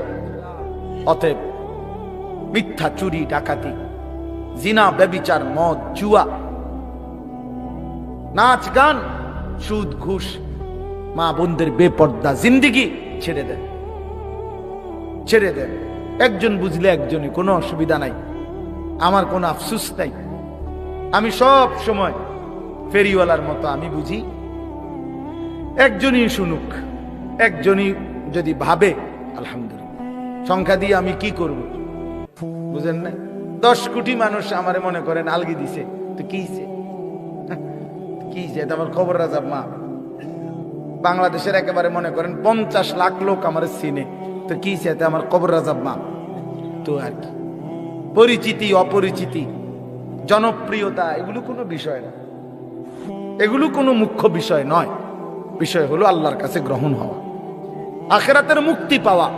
অতএব মিথ্যা, চুরি, ডাকাতি, জিনা, ব্যভিচার, মদ, জুয়া, নাচ গান, সুদ, ঘুষ, মা বোনদের বেপর্দা জিন্দেগি ছেড়ে দেন, ছেড়ে দেন। একজন বুঝলে একজনই, কোনো অসুবিধা নাই, আমার কোনো আফসোস নাই। আমি সব সময় ফেরিওয়ালার মতো আমি বুঝি, একজনই শুনুক, একজনই যদি ভাবে আলহামদুলিল্লাহ, সংখ্যা দিয়ে আমি কি করব? বুঝেন না? 10 কোটি মানুষ আমারে মনে করেন আলগি দিছে, তো কি এটা আমার খবর রাজাব মা। বাংলাদেশের একেবারে মনে করেন 50 লাখ লোক আমার চিনে, তো কি সেটা আমার কবর রাজাব মা। তো আর কি, পরিচিতি, অপরিচিতি, জনপ্রিয়তা, এগুলো কোনো বিষয় না, এগুলো কোনো মুখ্য বিষয় নয়। বিষয় হলো আল্লাহর কাছে গ্রহণ হওয়া, আখিরাতের মুক্তি পাওয়া,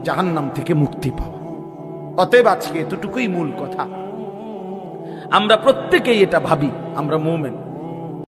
জাহান্নাম থেকে মুক্তি পাওয়া। অতএব আজকে এতটুকুই মূল কথা। আমরা প্রত্যেকেই এটা ভাবি, আমরা মুমিন।